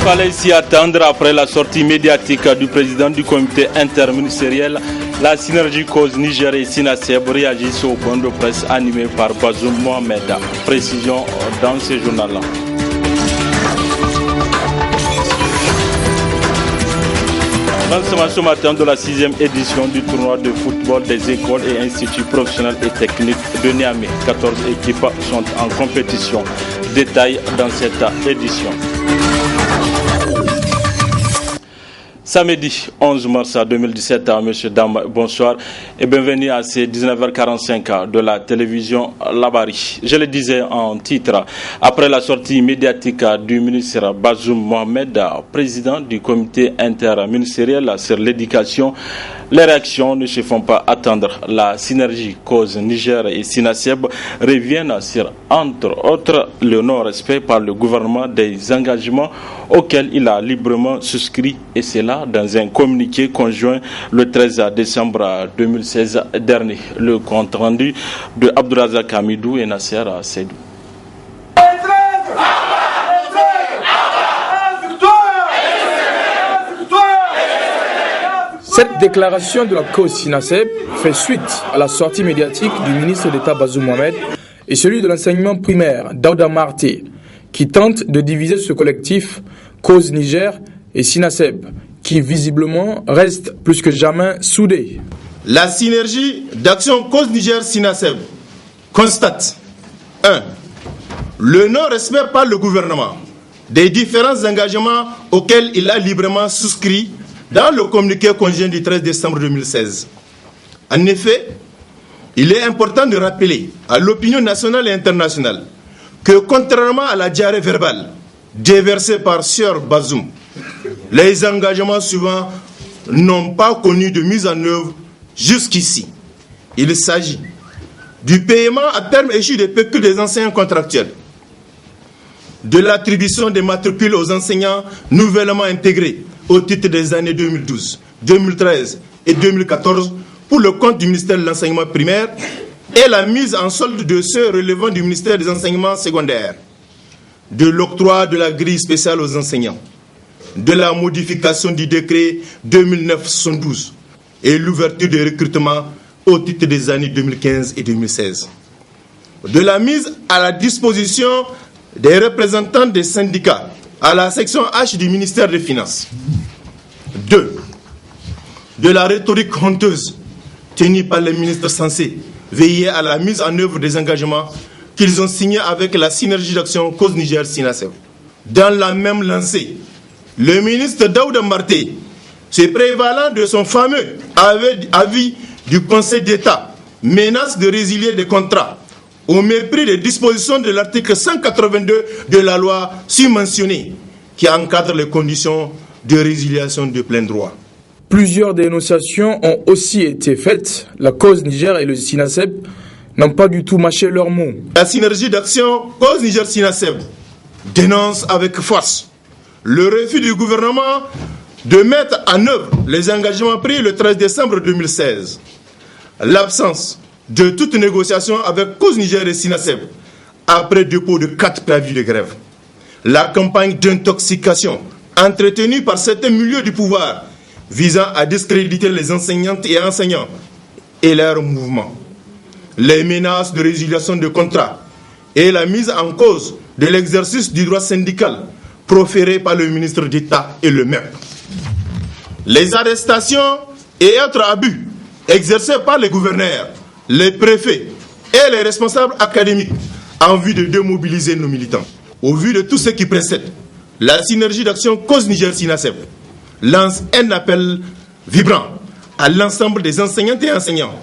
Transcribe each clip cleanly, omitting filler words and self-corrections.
fallait s'y attendre après la sortie médiatique du président du comité interministériel. La synergie cause Niger et Sinaseb réagissent au point de presse animé par Bazoum Mohamed. Précision dans ce journal-là. Lancement ce matin de la 6e édition du tournoi de football des écoles et instituts professionnels et techniques de Niamey. 14 équipes sont en compétition. Détail dans cette édition. Samedi 11 mars 2017, messieurs, dames, bonsoir et bienvenue à ces 19h45 de la télévision Labari. Je le disais en titre, après la sortie médiatique du ministre Bazoum Mohamed, président du comité interministériel sur l'éducation, les réactions ne se font pas attendre. La synergie cause Niger et Sinaseb reviennent sur, entre autres, le non-respect par le gouvernement des engagements auxquels il a librement souscrit, et c'est là dans un communiqué conjoint le 13 décembre 2016 dernier. Le compte rendu de Abdourazak Hamidou et Nasser Seydou. Cette déclaration de la cause Sinaseb fait suite à la sortie médiatique du ministre d'État Bazoum Mohamed et celui de l'enseignement primaire Daouda Marté, qui tente de diviser ce collectif cause Niger et Sinaseb, qui visiblement reste plus que jamais soudés. La synergie d'action cause Niger-Sinaseb constate 1. Le non-respect par le gouvernement des différents engagements auxquels il a librement souscrit dans le communiqué conjoint du 13 décembre 2016. En effet, il est important de rappeler à l'opinion nationale et internationale que contrairement à la diarrhée verbale déversée par Sieur Bazoum, les engagements suivants n'ont pas connu de mise en œuvre jusqu'ici. Il s'agit du paiement à terme échu des pécules des enseignants contractuels, de l'attribution des matricules aux enseignants nouvellement intégrés au titre des années 2012, 2013 et 2014 pour le compte du ministère de l'enseignement primaire et la mise en solde de ceux relevant du ministère des enseignements secondaires, de l'octroi de la grille spéciale aux enseignants, de la modification du décret 2009-72 et l'ouverture des recrutements au titre des années 2015 et 2016, de la mise à la disposition des représentants des syndicats à la section H du ministère des Finances. 2. De la rhétorique honteuse tenue par les ministres censés veiller à la mise en œuvre des engagements qu'ils ont signés avec la synergie d'action cause Niger-Sinaseb. Dans la même lancée, le ministre Daouda Marté, se prévalant de son fameux avis du Conseil d'État, menace de résilier des contrats au mépris des dispositions de l'article 182 de la loi subventionnée qui encadre les conditions de résiliation de plein droit. Plusieurs dénonciations ont aussi été faites. La cause Niger et le Sinaseb n'ont pas du tout mâché leurs mots. La synergie d'action cause Niger-Sinaseb dénonce avec force le refus du gouvernement de mettre en œuvre les engagements pris le 13 décembre 2016. L'absence de toute négociation avec cause Niger et Sinaseb après dépôt de 4 préavis de grève. La campagne d'intoxication entretenue par certains milieux du pouvoir visant à discréditer les enseignantes et enseignants et leurs mouvements. Les menaces de résiliation de contrats et la mise en cause de l'exercice du droit syndical proférées par le ministre d'État et le MEP. Les arrestations et autres abus exercés par les gouverneurs, les préfets et les responsables académiques en vue de démobiliser nos militants. Au vu de tout ce qui précède, la synergie d'action cause Niger-Sinaseb lance un appel vibrant à l'ensemble des enseignantes et enseignants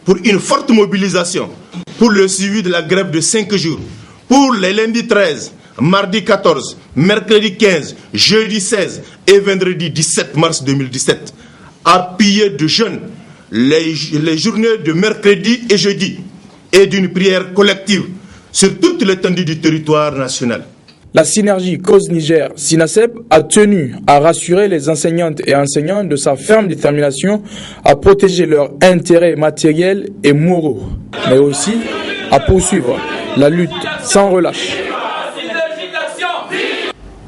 pour une forte mobilisation pour le suivi de la grève de 5 jours, pour les lundis 13, mardi 14, mercredi 15, jeudi 16 et vendredi 17 mars 2017, appuyés de jeunes les journées de mercredi et jeudi et d'une prière collective sur toute l'étendue du territoire national. La synergie cause Niger-Sinaseb a tenu à rassurer les enseignantes et enseignants de sa ferme détermination à protéger leurs intérêts matériels et moraux, mais aussi à poursuivre la lutte sans relâche.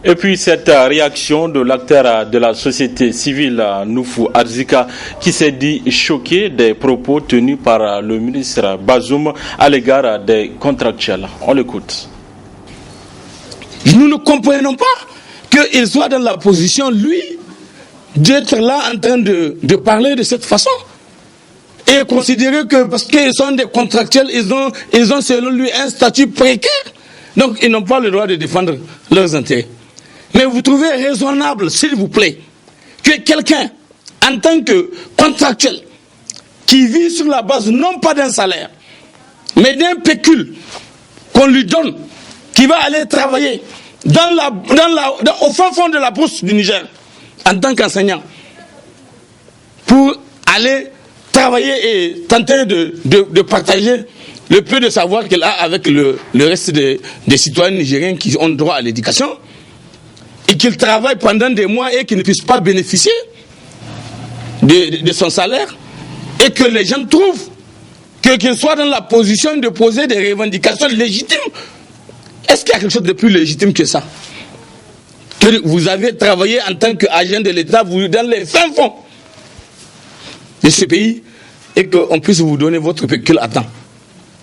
Et puis cette réaction de l'acteur de la société civile, Noufou Arzika, qui s'est dit choqué des propos tenus par le ministre Bazoum à l'égard des contractuels. On l'écoute. Nous ne comprenons pas qu'il soit dans la position, lui, d'être là en train de parler de cette façon. Et considérer que parce qu'ils sont des contractuels, ils ont selon lui un statut précaire. Donc ils n'ont pas le droit de défendre leurs intérêts. Mais vous trouvez raisonnable, s'il vous plaît, que quelqu'un, en tant que contractuel, qui vit sur la base non pas d'un salaire, mais d'un pécule qu'on lui donne, qui va aller travailler au fin fond de la brousse du Niger, en tant qu'enseignant, pour aller travailler et tenter de partager le peu de savoir qu'il a avec le reste des citoyens nigériens qui ont droit à l'éducation, et qu'il travaille pendant des mois et qu'il ne puisse pas bénéficier de son salaire, et que les gens trouvent qu'il soit dans la position de poser des revendications légitimes. Est-ce qu'il y a quelque chose de plus légitime que ça? Que vous avez travaillé en tant qu'agent de l'État, vous dans les fins fonds de ce pays, et qu'on puisse vous donner votre pécule à temps.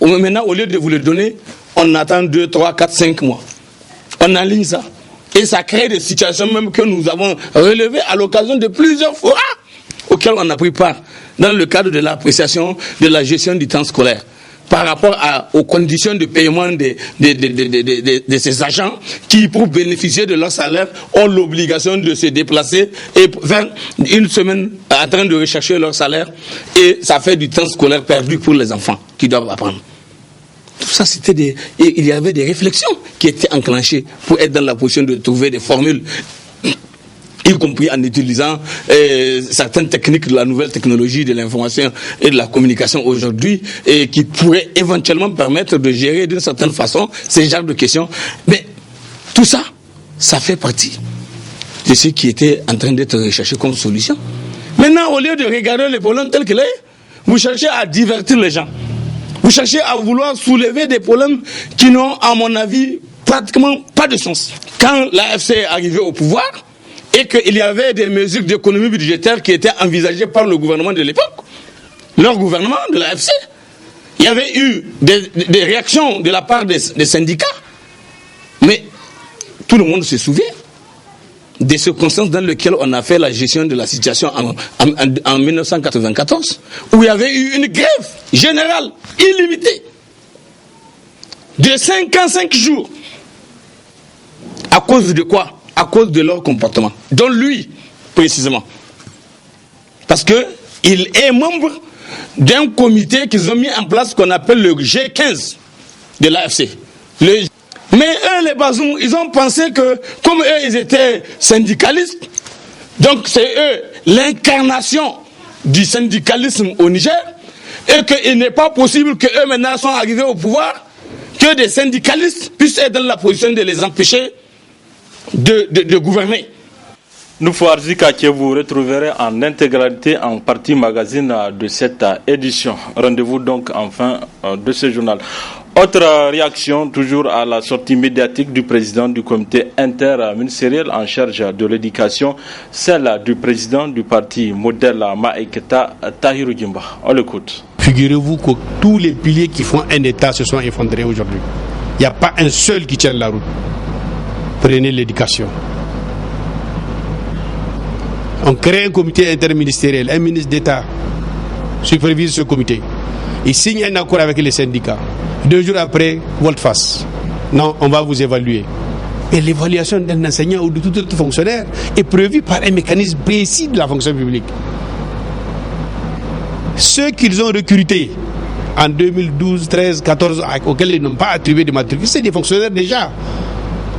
Maintenant, au lieu de vous le donner, on attend 2, 3, 4, 5 mois. On aligne ça. Et ça crée des situations même que nous avons relevées à l'occasion de plusieurs forats auxquels on a pris part dans le cadre de l'appréciation de la gestion du temps scolaire par rapport aux conditions de paiement de ces agents qui, pour bénéficier de leur salaire, ont l'obligation de se déplacer et faire une semaine en train de rechercher leur salaire, et ça fait du temps scolaire perdu pour les enfants qui doivent apprendre. Tout ça, il y avait des réflexions qui étaient enclenchées pour être dans la position de trouver des formules, y compris en utilisant certaines techniques de la nouvelle technologie de l'information et de la communication aujourd'hui, et qui pourraient éventuellement permettre de gérer d'une certaine façon ces genres de questions. Mais tout ça, ça fait partie de ce qui était en train d'être recherché comme solution. Maintenant, au lieu de regarder les problèmes tels qu'ils sont, vous cherchez à divertir les gens. Vous cherchez à vouloir soulever des problèmes qui n'ont, à mon avis, pratiquement pas de sens. Quand l'AFC est arrivé au pouvoir, et qu'il y avait des mesures d'économie budgétaire qui étaient envisagées par le gouvernement de l'époque, leur gouvernement de l'AFC, il y avait eu des réactions de la part des syndicats. Mais tout le monde se souvient des circonstances dans lesquelles on a fait la gestion de la situation en 1994, où il y avait eu une grève générale, illimitée, de 55 jours. À cause de quoi? À cause de leur comportement. Dont lui, précisément. Parce qu'il est membre d'un comité qu'ils ont mis en place qu'on appelle le G15 de l'AFC. Mais eux, les Bazoum, ils ont pensé que, comme eux, ils étaient syndicalistes, donc c'est eux l'incarnation du syndicalisme au Niger, et qu'il n'est pas possible qu'eux maintenant sont arrivés au pouvoir, que des syndicalistes puissent être dans la position de les empêcher de gouverner. Noufou Arzika, que vous retrouverez en intégralité en partie magazine de cette édition. Rendez-vous donc en fin de ce journal. Autre réaction, toujours à la sortie médiatique du président du comité interministériel en charge de l'éducation, celle du président du parti Modèle Maïketa, Tahirou Gimba. On l'écoute. Figurez-vous que tous les piliers qui font un État se sont effondrés aujourd'hui. Il n'y a pas un seul qui tient la route. Prenez l'éducation. On crée un comité interministériel, un ministre d'État supervise ce comité. Il signe un accord avec les syndicats. 2 jours après, volte-face. Non, on va vous évaluer. Et l'évaluation d'un enseignant ou de tout autre fonctionnaire est prévue par un mécanisme précis de la fonction publique. Ceux qu'ils ont recrutés en 2012, 13, 14, auxquels ils n'ont pas attribué de matricule, c'est des fonctionnaires déjà.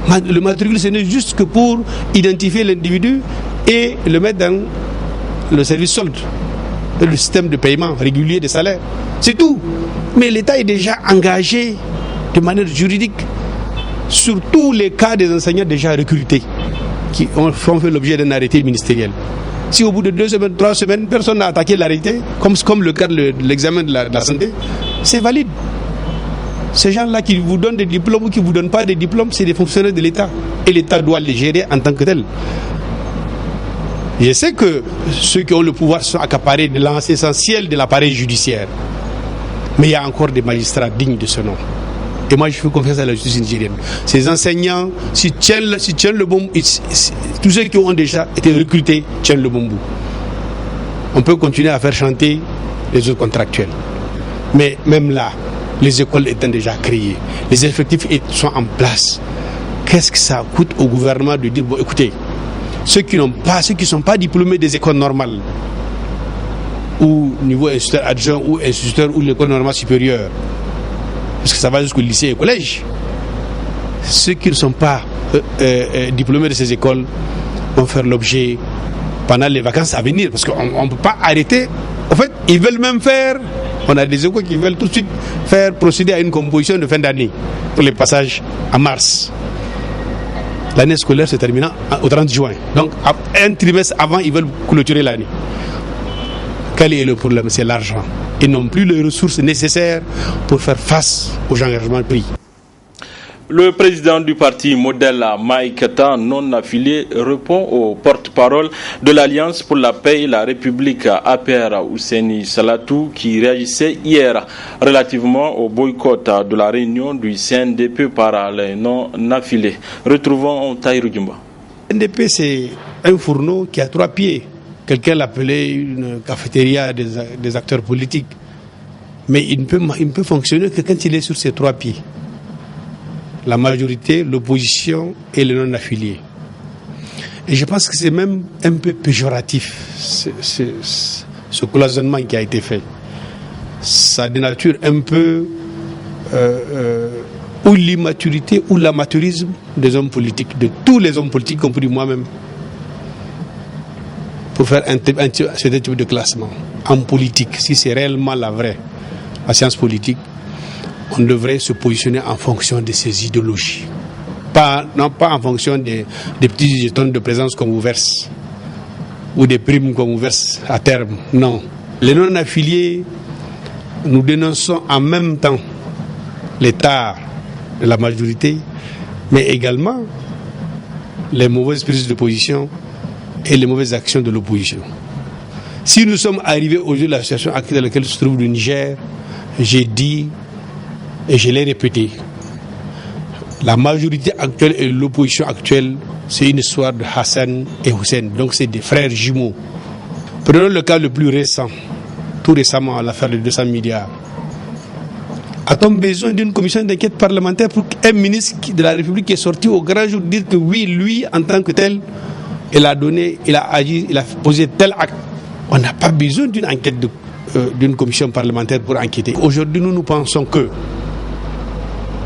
Le matricule, ce n'est juste que pour identifier l'individu et le mettre dans le service solde, le système de paiement régulier des salaires. C'est tout. Mais l'État est déjà engagé de manière juridique sur tous les cas des enseignants déjà recrutés qui ont fait l'objet d'un arrêté ministériel. Si au bout de 2 semaines, 3 semaines, personne n'a attaqué l'arrêté, comme le cas de l'examen de la santé, c'est valide. Ces gens-là qui vous donnent des diplômes ou qui ne vous donnent pas des diplômes, c'est des fonctionnaires de l'État. Et l'État doit les gérer en tant que tel. Je sais que ceux qui ont le pouvoir sont accaparés de l'essentiel de l'appareil judiciaire. Mais il y a encore des magistrats dignes de ce nom. Et moi, je fais confiance à la justice nigérienne. Ces enseignants, si tiennent le bon bout, tous ceux qui ont déjà été recrutés tiennent le bon bout. On peut continuer à faire chanter les autres contractuels. Mais même là, les écoles étant déjà créées, les effectifs sont en place. Qu'est-ce que ça coûte au gouvernement de dire, bon, écoutez, ceux qui ne sont pas diplômés des écoles normales, ou niveau instituteur adjoint, ou instituteur, ou l'école normale supérieure, parce que ça va jusqu'au lycée et collège, ceux qui ne sont pas diplômés de ces écoles vont faire l'objet pendant les vacances à venir, parce qu'on ne peut pas arrêter. En fait, ils veulent même faire, on a des écoles qui veulent tout de suite procéder à une composition de fin d'année pour les passages en mars. L'année scolaire se terminant au 30 juin. Donc, un trimestre avant, ils veulent clôturer l'année. Quel est le problème? C'est l'argent. Ils n'ont plus les ressources nécessaires pour faire face aux engagements pris. Le président du parti Modèle Maïkata, non affilié, répond au porte-parole de l'Alliance pour la paix et la République, APR Ousseini Salatou, qui réagissait hier relativement au boycott de la réunion du CNDP par les non-affiliés. Retrouvons Taïrou Djumba. Le CNDP, c'est un fourneau qui a 3 pieds. Quelqu'un l'appelait une cafétéria des acteurs politiques. Mais il ne peut fonctionner que quand il est sur ses 3 pieds. La majorité, l'opposition et les non-affiliés. Et je pense que c'est même un peu péjoratif, ce cloisonnement qui a été fait. Ça dénature un peu ou l'immaturité ou l'amateurisme des hommes politiques, de tous les hommes politiques, compris moi-même, pour faire un type de classement. En politique, si c'est réellement la science politique, on devrait se positionner en fonction de ses idéologies. Non pas en fonction des petits jetons de présence qu'on vous verse ou des primes qu'on vous verse à terme. Non. Les non-affiliés, nous dénonçons en même temps l'état de la majorité, mais également les mauvaises prises de position et les mauvaises actions de l'opposition. Si nous sommes arrivés aujourd'hui à la situation actuelle dans laquelle se trouve le Niger, j'ai dit et je l'ai répété, la majorité actuelle et l'opposition actuelle, c'est une histoire de Hassan et Hussein. Donc c'est des frères jumeaux. Prenons le cas le plus récent, tout récemment, l'affaire de 200 milliards. A-t-on besoin d'une commission d'enquête parlementaire pour qu'un ministre de la République qui est sorti au grand jour dire que oui, lui, en tant que tel, il a donné, il a agi, il a posé tel acte? On n'a pas besoin d'une enquête d'une commission parlementaire pour enquêter. Aujourd'hui, nous pensons que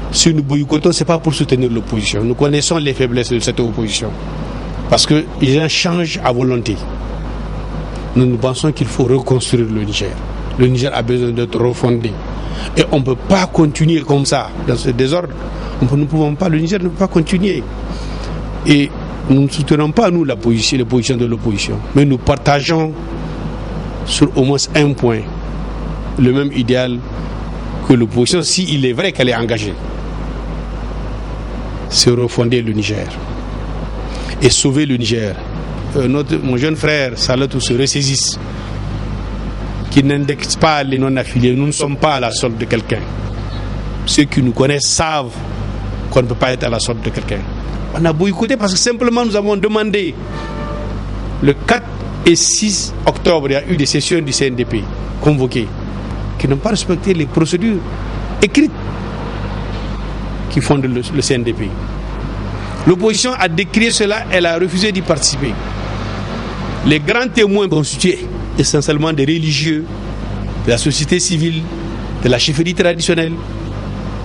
si nous boycottons, ce n'est pas pour soutenir l'opposition. Nous connaissons les faiblesses de cette opposition. Parce que les gens changent à volonté. Nous pensons qu'il faut reconstruire le Niger. Le Niger a besoin d'être refondé. Et on ne peut pas continuer comme ça, dans ce désordre. Nous ne pouvons pas, le Niger ne peut pas continuer. Et nous ne soutenons pas, nous, les positions de l'opposition. Mais nous partageons sur au moins un point le même idéal que l'opposition, s'il est vrai qu'elle est engagée. C'est refonder le Niger et sauver le Niger. Mon jeune frère Salatou se ressaisisse, qui n'indexe pas les non-affiliés. Nous ne sommes pas à la solde de quelqu'un. Ceux qui nous connaissent savent qu'on ne peut pas être à la solde de quelqu'un. On a boycotté parce que simplement nous avons demandé. Le 4 et 6 octobre, il y a eu des sessions du CNDP convoquées qui n'ont pas respecté les procédures écrites qui fondent le CNDP. L'opposition a décrié cela, elle a refusé d'y participer. Les grands témoins constitués essentiellement des religieux, de la société civile, de la chefferie traditionnelle,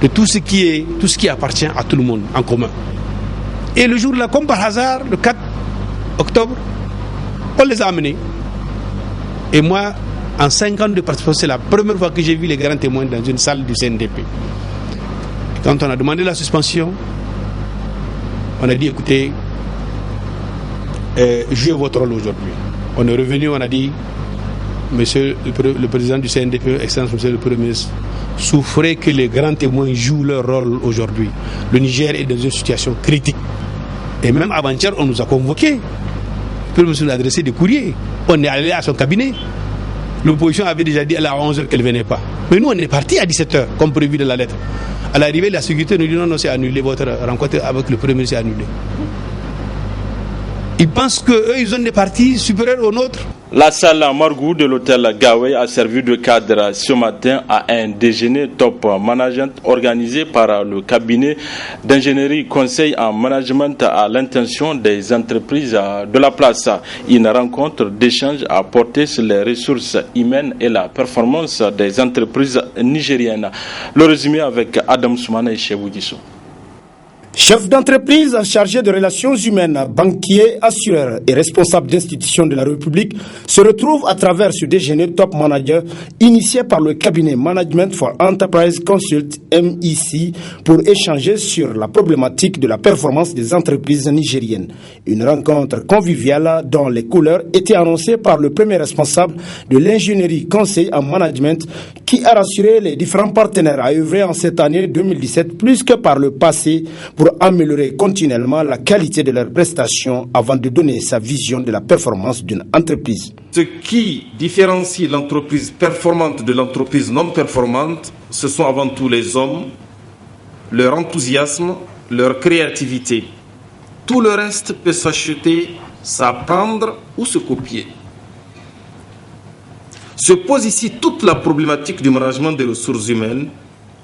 de tout ce qui appartient à tout le monde en commun. Et le jour-là, comme par hasard, le 4 octobre, on les a amenés. Et moi, en 5 ans de participation, c'est la première fois que j'ai vu les grands témoins dans une salle du CNDP. Quand on a demandé la suspension, on a dit, écoutez, jouez votre rôle aujourd'hui. On est revenu, on a dit, monsieur le président du CNDP, excellence monsieur le Premier ministre, souffrait que les grands témoins jouent leur rôle aujourd'hui. Le Niger est dans une situation critique. Et même avant-hier, on nous a convoqués. Le Premier ministre nous a adressé des courriers. On est allé à son cabinet. L'opposition avait déjà dit à 11h qu'elle ne venait pas. Mais nous, on est partis à 17h, comme prévu dans la lettre. À l'arrivée, la sécurité nous dit non, c'est annulé, votre rencontre avec le Premier ministre est annulée. Ils pensent qu'eux, ils ont des partis supérieurs aux nôtres. La salle Margou de l'hôtel Gawey a servi de cadre ce matin à un déjeuner top management organisé par le cabinet d'ingénierie conseil en management à l'intention des entreprises de la place. Une rencontre d'échange a porté sur les ressources humaines et la performance des entreprises nigériennes. Le résumé avec Adam Soumana et Chebou Dissou. Chef d'entreprise chargé de relations humaines, banquier, assureur et responsable d'institutions de la République se retrouve à travers ce déjeuner top manager initié par le cabinet Management for Enterprise Consult MEC pour échanger sur la problématique de la performance des entreprises nigériennes. Une rencontre conviviale dont les couleurs étaient annoncées par le premier responsable de l'ingénierie conseil en management qui a rassuré les différents partenaires à œuvrer en cette année 2017 plus que par le passé pour améliorer continuellement la qualité de leurs prestations avant de donner sa vision de la performance d'une entreprise. Ce qui différencie l'entreprise performante de l'entreprise non performante, ce sont avant tout les hommes, leur enthousiasme, leur créativité. Tout le reste peut s'acheter, s'apprendre ou se copier. Se pose ici toute la problématique du management des ressources humaines,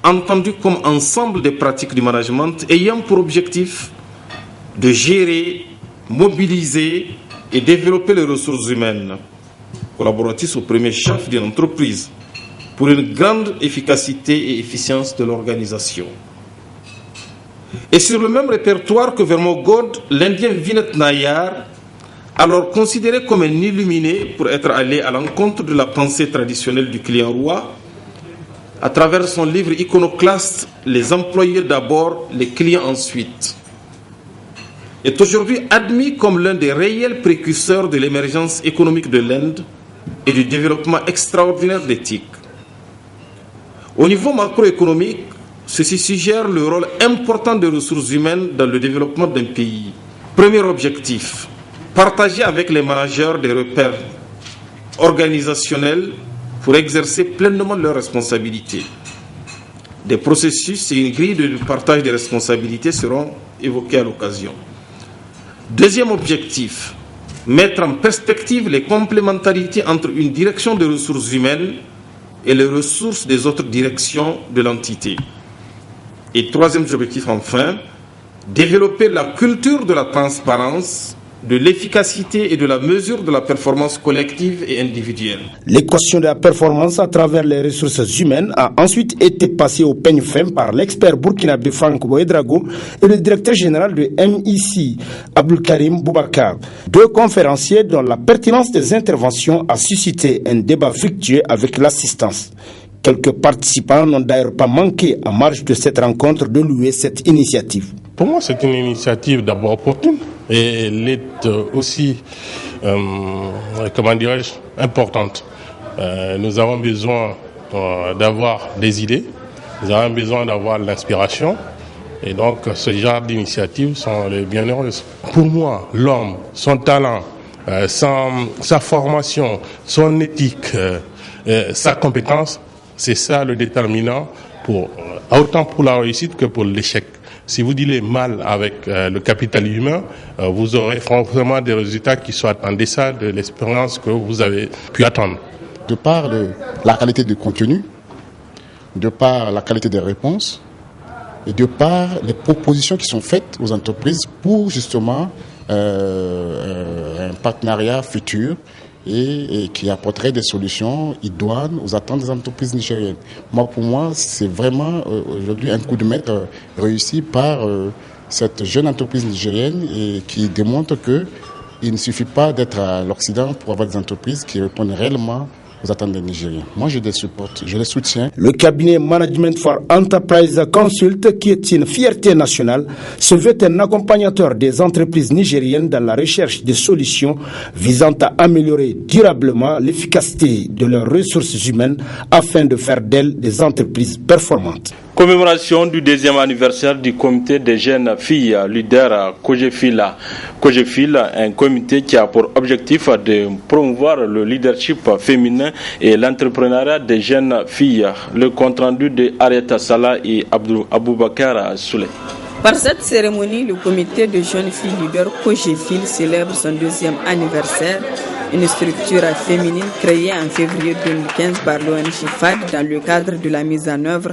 entendu comme ensemble des pratiques du management ayant pour objectif de gérer, mobiliser et développer les ressources humaines collaboratrices au premier chef d'une entreprise pour une grande efficacité et efficience de l'organisation. Et sur le même répertoire que Vermogod, l'Indien Vinod Nayar, alors considéré comme un illuminé pour être allé à l'encontre de la pensée traditionnelle du client roi, à travers son livre iconoclaste « Les employés d'abord, les clients ensuite », est aujourd'hui admis comme l'un des réels précurseurs de l'émergence économique de l'Inde et du développement extraordinaire d'éthique. Au niveau macroéconomique, ceci suggère le rôle important des ressources humaines dans le développement d'un pays. Premier objectif, partager avec les managers des repères organisationnels pour exercer pleinement leurs responsabilités. Des processus et une grille de partage des responsabilités seront évoqués à l'occasion. Deuxième objectif, mettre en perspective les complémentarités entre une direction des ressources humaines et les ressources des autres directions de l'entité. Et troisième objectif enfin, développer la culture de la transparence, de l'efficacité et de la mesure de la performance collective et individuelle. L'équation de la performance à travers les ressources humaines a ensuite été passée au peigne fin par l'expert burkinabé Franck Boedrago et le directeur général de MEC, Abdulkarim Boubacar. Deux conférenciers dont la pertinence des interventions a suscité un débat fructueux avec l'assistance. Quelques participants n'ont d'ailleurs pas manqué, en marge de cette rencontre, de louer cette initiative. Pour moi, c'est une initiative d'abord opportune et elle est aussi, importante. Nous avons besoin d'avoir des idées, nous avons besoin d'avoir de l'inspiration et donc ce genre d'initiatives sont les bienheureuses. Pour moi, l'homme, son talent, sa formation, son éthique, sa compétence, c'est ça le déterminant autant pour la réussite que pour l'échec. Si vous dealez mal avec le capital humain, vous aurez forcément des résultats qui soient en deçà de l'expérience que vous avez pu attendre. De par la qualité du contenu, de par la qualité des réponses, et de par les propositions qui sont faites aux entreprises pour justement un partenariat futur et qui apporterait des solutions idoines aux attentes des entreprises nigériennes. Pour moi, c'est vraiment aujourd'hui un coup de maître réussi par cette jeune entreprise nigérienne et qui démontre qu'il ne suffit pas d'être à l'Occident pour avoir des entreprises qui répondent réellement aux attentes des Nigériens. Moi, je les supporte, je les soutiens. Le cabinet Management for Enterprise Consult, qui est une fierté nationale, se veut un accompagnateur des entreprises nigériennes dans la recherche de solutions visant à améliorer durablement l'efficacité de leurs ressources humaines afin de faire d'elles des entreprises performantes. Commémoration du 2e anniversaire du comité des jeunes filles leaders COGEFIL. COGEFIL, un comité qui a pour objectif de promouvoir le leadership féminin et l'entrepreneuriat des jeunes filles. Le compte-rendu de Arieta Salah et Aboubakar Souley. Par cette cérémonie, le comité de jeunes filles leaders COGEFIL célèbre son 2e anniversaire, une structure féminine créée en février 2015 par l'ONG FAD dans le cadre de la mise en œuvre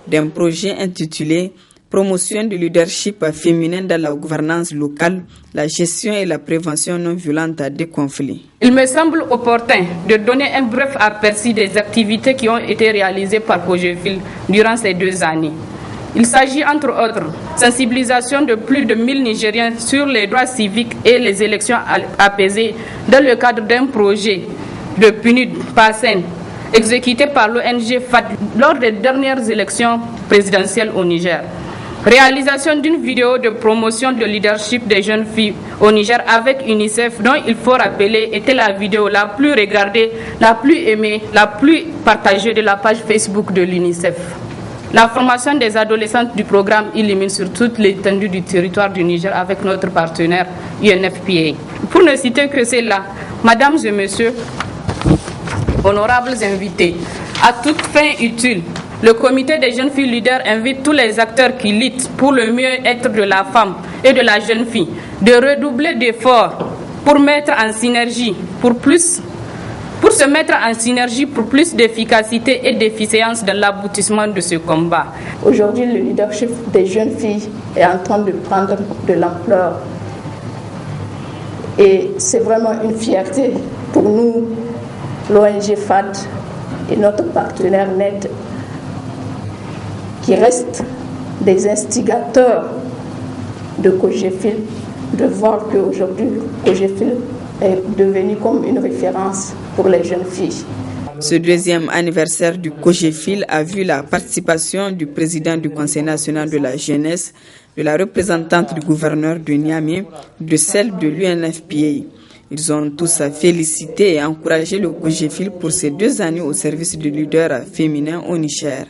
d'un projet intitulé Promotion du leadership féminin dans la gouvernance locale, la gestion et la prévention non violente des conflits. Il me semble opportun de donner un bref aperçu des activités qui ont été réalisées par COGEFIL durant ces 2 années. Il s'agit entre autres sensibilisation de plus de 1000 Nigériens sur les droits civiques et les élections apaisées dans le cadre d'un projet de PNUD PASSEN exécuté par l'ONG FAD lors des dernières élections présidentielles au Niger. Réalisation d'une vidéo de promotion de leadership des jeunes filles au Niger avec UNICEF, dont il faut rappeler était la vidéo la plus regardée, la plus aimée, la plus partagée de la page Facebook de l'UNICEF. La formation des adolescentes du programme Illumine sur toute l'étendue du territoire du Niger avec notre partenaire UNFPA. Pour ne citer que cela, mesdames et messieurs, honorables invités, à toute fin utile, le comité des jeunes filles leaders invite tous les acteurs qui luttent pour le mieux-être de la femme et de la jeune fille de redoubler d'efforts pour mettre en synergie pour se mettre en synergie pour plus d'efficacité et d'efficience dans l'aboutissement de ce combat. Aujourd'hui, le leadership des jeunes filles est en train de prendre de l'ampleur et c'est vraiment une fierté pour nous, l'ONG FAD et notre partenaire NED, qui restent des instigateurs de COGEFIL, de voir qu'aujourd'hui COGEFIL est devenu comme une référence pour les jeunes filles. Ce 2e anniversaire du COGEFIL a vu la participation du président du Conseil national de la jeunesse, de la représentante du gouverneur de Niamey, de celle de l'UNFPA. Ils ont tous félicité et encouragé le COGEFIL pour ces 2 années au service du leader féminin au Niger.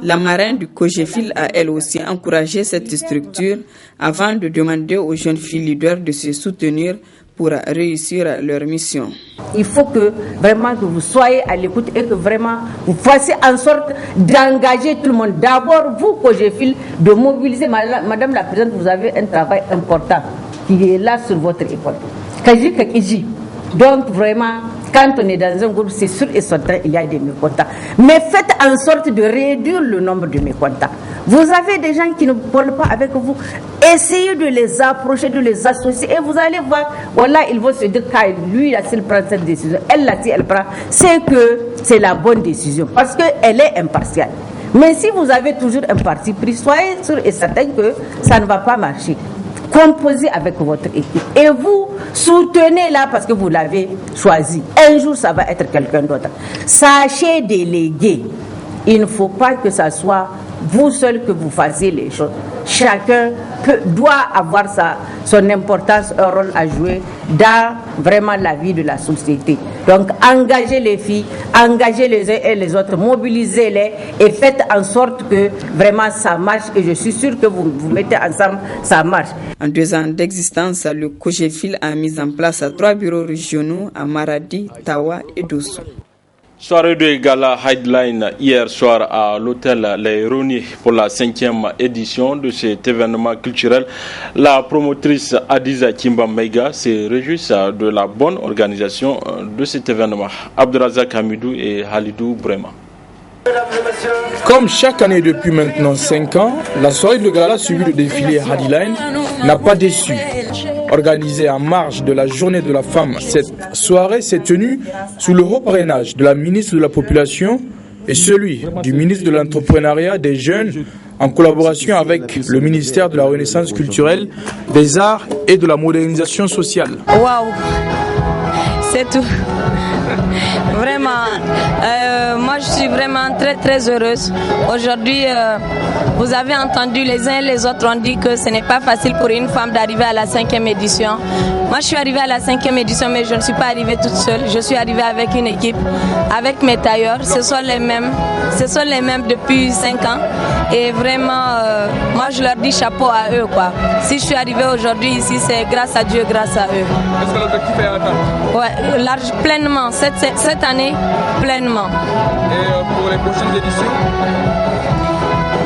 La marraine du COGEFIL a elle aussi encouragé cette structure avant de demander aux jeunes filles leaders de se soutenir pour réussir leur mission. Il faut que vraiment que vous soyez à l'écoute et que vraiment vous fassiez en sorte d'engager tout le monde. D'abord, vous, COGEFIL, de mobiliser. Madame la Présidente, vous avez un travail important qui est là sur votre école. Donc vraiment, quand on est dans un groupe, c'est sûr et certain, il y a des mécontents. Mais faites en sorte de réduire le nombre de mécontents. Vous avez des gens qui ne parlent pas avec vous. Essayez de les approcher, de les associer. Et vous allez voir, voilà, ils vont se dire, lui, là, s'il prend cette décision, elle, là, si elle prend, c'est que c'est la bonne décision. Parce qu'elle est impartiale. Mais si vous avez toujours un parti pris, soyez sûr et certain que ça ne va pas marcher. Composez avec votre équipe et vous soutenez-la parce que vous l'avez choisi. Un jour, ça va être quelqu'un d'autre. Sachez déléguer. Il ne faut pas que ça soit vous seul que vous fassiez les choses. Chacun doit avoir son importance, un rôle à jouer dans vraiment la vie de la société. Donc, engagez les filles, engagez les uns et les autres, mobilisez-les et faites en sorte que vraiment ça marche. Et je suis sûre que vous mettez ensemble, ça marche. En 2 ans d'existence, le COGEFIL a mis en place 3 bureaux régionaux à Maradi, Tawa et Dosso. Soirée de gala Headline hier soir à l'hôtel Les Roniers pour la 5e édition de cet événement culturel. La promotrice Adiza Kimba Meiga se réjouit de la bonne organisation de cet événement. Abdurazak Hamidou et Halidou Brema. Comme chaque année depuis maintenant 5 ans, la soirée de gala suivie du défilé Headline n'a pas déçu. Organisée en marge de la journée de la femme, cette soirée s'est tenue sous le haut parrainage de la ministre de la Population et celui du ministre de l'Entrepreneuriat des Jeunes en collaboration avec le ministère de la Renaissance culturelle, des Arts et de la modernisation sociale. Waouh, c'est tout. Vraiment, moi je suis vraiment très très heureuse. Aujourd'hui, vous avez entendu, les uns et les autres ont dit que ce n'est pas facile pour une femme d'arriver à la 5e édition. Moi je suis arrivée à la 5e édition, mais je ne suis pas arrivée toute seule. Je suis arrivée avec une équipe, avec mes tailleurs. Ce sont les mêmes depuis 5 ans. Et vraiment, moi je leur dis chapeau à eux, quoi. Si je suis arrivée aujourd'hui ici, c'est grâce à Dieu, grâce à eux. Est-ce que l'objectif est atteint? Ouais, large, pleinement. Cette année, pleinement. Et pour les prochaines éditions?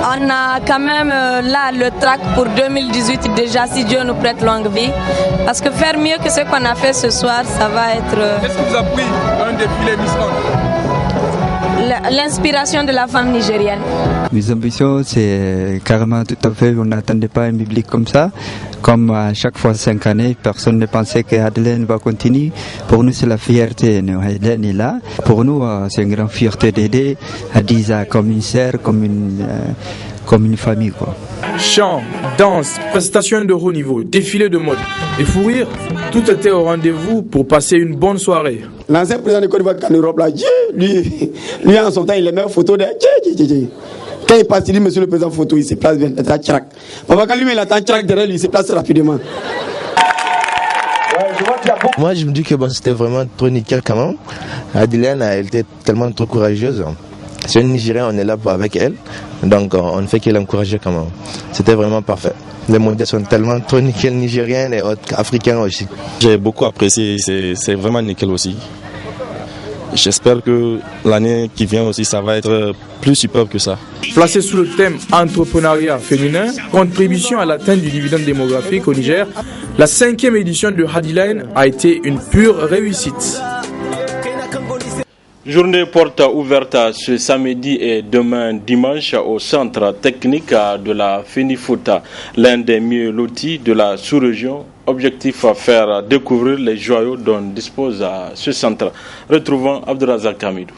On a quand même là le track pour 2018 déjà, si Dieu nous prête longue vie. Parce que faire mieux que ce qu'on a fait ce soir, ça va être... Qu'est-ce qui vous a pris un défilé Miss Monde? L'inspiration de la femme nigérienne. Mes ambitions, c'est carrément tout à fait, on n'attendait pas un public comme ça. Comme à chaque fois 5 années, personne ne pensait que Adeline va continuer. Pour nous, c'est la fierté. Adeline est là. Pour nous, c'est une grande fierté d'aider Hadiza comme une sœur, comme une famille, quoi. Chant, danse, prestations de haut niveau, défilé de mode et fou rire, tout était au rendez-vous pour passer une bonne soirée. L'ancien président de Côte d'Ivoire en Europe, là, lui en son temps, il aimait photo de... Quand il passe, il dit, monsieur le président, photo, il se place bien, il attend tchak. Papa, quand lui, il attend tchak derrière lui, il se place rapidement. Moi, je me dis que bon, c'était vraiment trop nickel quand même. Adeline, elle était tellement trop courageuse. C'est une Nigérienne, on est là avec elle. Donc, on ne fait que l'encourager quand même. C'était vraiment parfait. Les modèles sont tellement trop nickel, nigériennes et autres, africains aussi. J'ai beaucoup apprécié, c'est vraiment nickel aussi. J'espère que l'année qui vient aussi, ça va être plus superbe que ça. Placé sous le thème entrepreneuriat féminin, contribution à l'atteinte du dividende démographique au Niger, la 5e édition de Hadiline a été une pure réussite. Journée porte ouverte ce samedi et demain dimanche au centre technique de la FENIFOOT, l'un des mieux lotis de la sous-région. Objectif à faire découvrir les joyaux dont dispose ce centre. Retrouvons Abdelrazak Hamidou.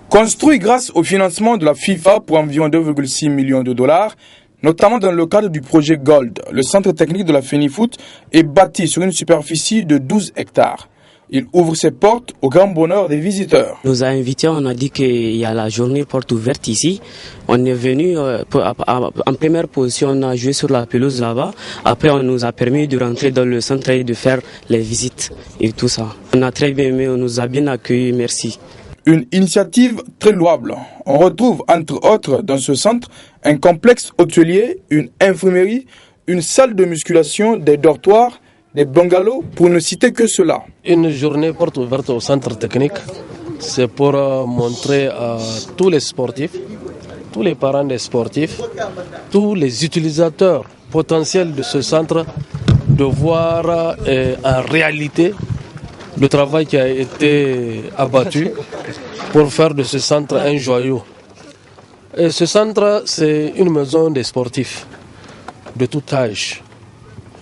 Construit grâce au financement de la FIFA pour environ 2,6 millions de dollars, notamment dans le cadre du projet Gold, le centre technique de la FENIFOOT est bâti sur une superficie de 12 hectares. Il ouvre ses portes au grand bonheur des visiteurs. On nous a invités, on a dit qu'il y a la journée porte ouverte ici. On est venu en première position, on a joué sur la pelouse là-bas. Après, on nous a permis de rentrer dans le centre et de faire les visites et tout ça. On a très bien aimé, on nous a bien accueillis, merci. Une initiative très louable. On retrouve entre autres dans ce centre un complexe hôtelier, une infirmerie, une salle de musculation, des dortoirs, des bungalows, pour ne citer que cela. Une journée porte ouverte au centre technique, c'est pour montrer à tous les sportifs, tous les parents des sportifs, tous les utilisateurs potentiels de ce centre, de voir en réalité le travail qui a été abattu pour faire de ce centre un joyau. Et ce centre, c'est une maison des sportifs de tout âge.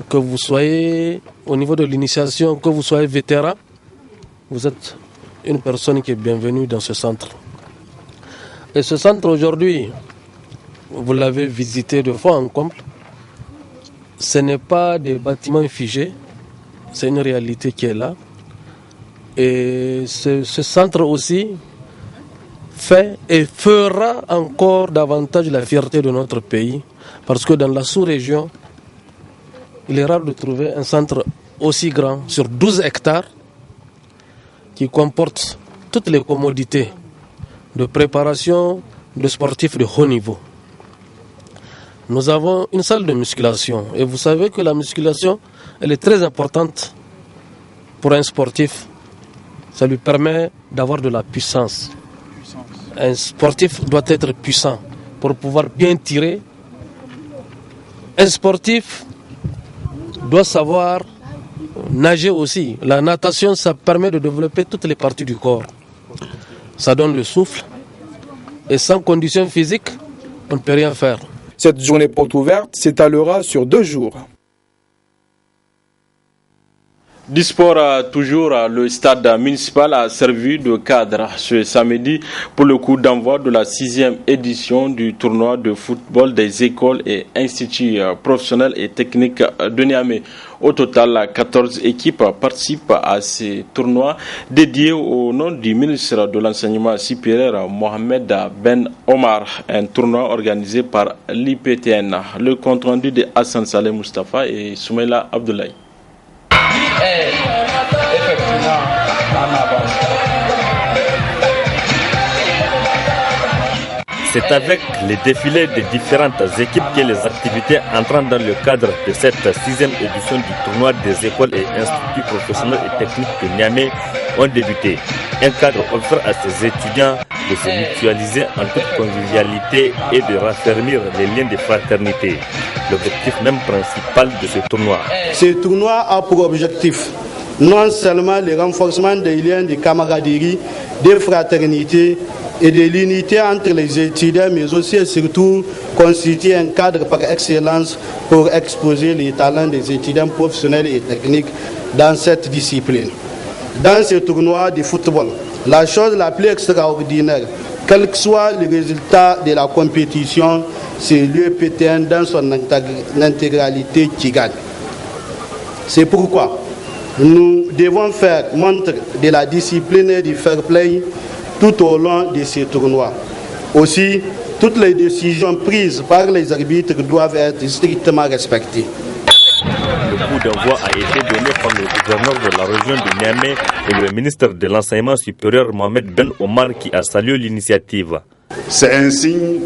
Que vous soyez au niveau de l'initiation, que vous soyez vétéran, vous êtes une personne qui est bienvenue dans ce centre. Et ce centre aujourd'hui, vous l'avez visité de fois en comble, ce n'est pas des bâtiments figés, c'est une réalité qui est là. Et ce centre aussi fait et fera encore davantage la fierté de notre pays, parce que dans la sous-région, il est rare de trouver un centre aussi grand, sur 12 hectares, qui comporte toutes les commodités de préparation de sportifs de haut niveau. Nous avons une salle de musculation, et vous savez que la musculation, elle est très importante pour un sportif. Ça lui permet d'avoir de la puissance. Un sportif doit être puissant pour pouvoir bien tirer. Un sportif doit savoir nager aussi. La natation, ça permet de développer toutes les parties du corps. Ça donne le souffle. Et sans condition physique, on ne peut rien faire. Cette journée porte ouverte s'étalera sur 2 jours. Du sport, toujours, le stade municipal a servi de cadre ce samedi pour le coup d'envoi de la 6e édition du tournoi de football des écoles et instituts professionnels et techniques de Niamey. Au total, 14 équipes participent à ces tournois dédiés au nom du ministre de l'Enseignement supérieur Mohamed Ben Omar, un tournoi organisé par l'IPTN. Le compte rendu de Hassan Saleh Mustafa et Soumaïla Abdoulaye. C'est avec les défilés des différentes équipes que les activités entrant dans le cadre de cette 6e édition du tournoi des écoles et instituts professionnels et techniques de Niamey ont débuté. Un cadre offert à ces étudiants de se mutualiser en toute convivialité et de raffermir les liens de fraternité. L'objectif même principal de ce tournoi. Ce tournoi a pour objectif non seulement le renforcement des liens de camaraderie, de fraternité et de l'unité entre les étudiants, mais aussi et surtout constituer un cadre par excellence pour exposer les talents des étudiants professionnels et techniques dans cette discipline. Dans ce tournoi de football, la chose la plus extraordinaire, quel que soit le résultat de la compétition, c'est l'UEPTN dans son intégralité qui gagne. C'est pourquoi nous devons faire montre de la discipline et du fair play tout au long de ces tournois. Aussi, toutes les décisions prises par les arbitres doivent être strictement respectées. Le coup d'envoi a été donné par le gouverneur de la région de Niamey et le ministre de l'Enseignement supérieur Mohamed Ben Omar qui a salué l'initiative. C'est un signe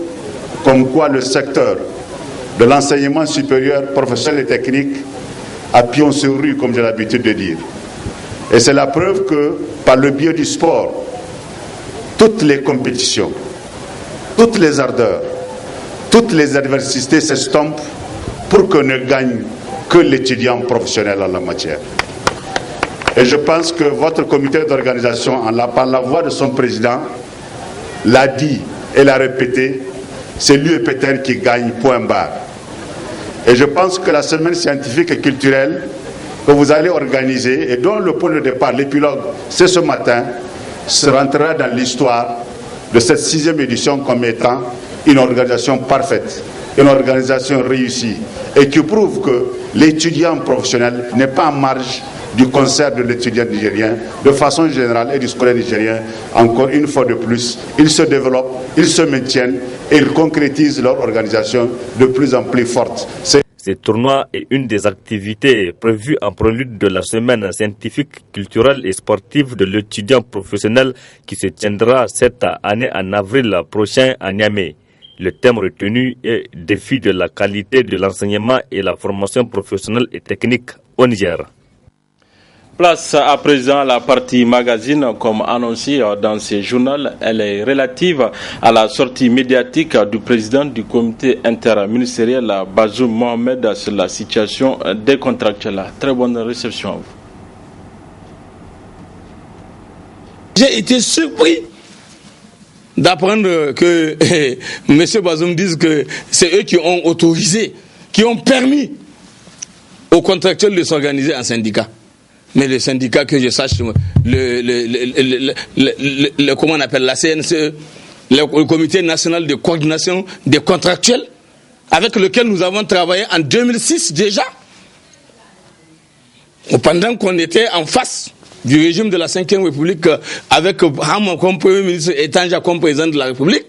comme quoi le secteur de l'enseignement supérieur professionnel et technique a pion sur rue, comme j'ai l'habitude de dire. Et c'est la preuve que par le biais du sport, toutes les compétitions, toutes les ardeurs, toutes les adversités s'estompent pour que ne gagne que l'étudiant professionnel en la matière. Et je pense que votre comité d'organisation, par la voix de son président, l'a dit et l'a répété, c'est l'UEPTN qui gagne, point barre. Et je pense que la semaine scientifique et culturelle que vous allez organiser et dont le point de départ, l'épilogue, c'est ce matin, se rentrera dans l'histoire de cette 6e édition comme étant une organisation parfaite, une organisation réussie et qui prouve que l'étudiant professionnel n'est pas en marge du concert de l'étudiant nigérien, de façon générale et du scolaire nigérien. Encore une fois de plus, ils se développent, ils se maintiennent et ils concrétisent leur organisation de plus en plus forte. Ce tournoi est une des activités prévues en prélude de la semaine scientifique, culturelle et sportive de l'étudiant professionnel qui se tiendra cette année en avril prochain à Niamey. Le thème retenu est « Défi de la qualité de l'enseignement et la formation professionnelle et technique au Niger ». Place à présent la partie magazine, comme annoncé dans ce journal. Elle est relative à la sortie médiatique du président du comité interministériel Bazoum Mohamed sur la situation des contractuels. Très bonne réception à vous. J'ai été surpris d'apprendre que M. Bazoum dise que c'est eux qui ont autorisé, qui ont permis aux contractuels de s'organiser en syndicat. Mais le syndicat, que je sache, comment on appelle la CNCE, le Comité national de coordination des contractuels, avec lequel nous avons travaillé en 2006 déjà, pendant qu'on était en face du régime de la 5e République, avec Ham comme Premier ministre et Tanja comme président de la République,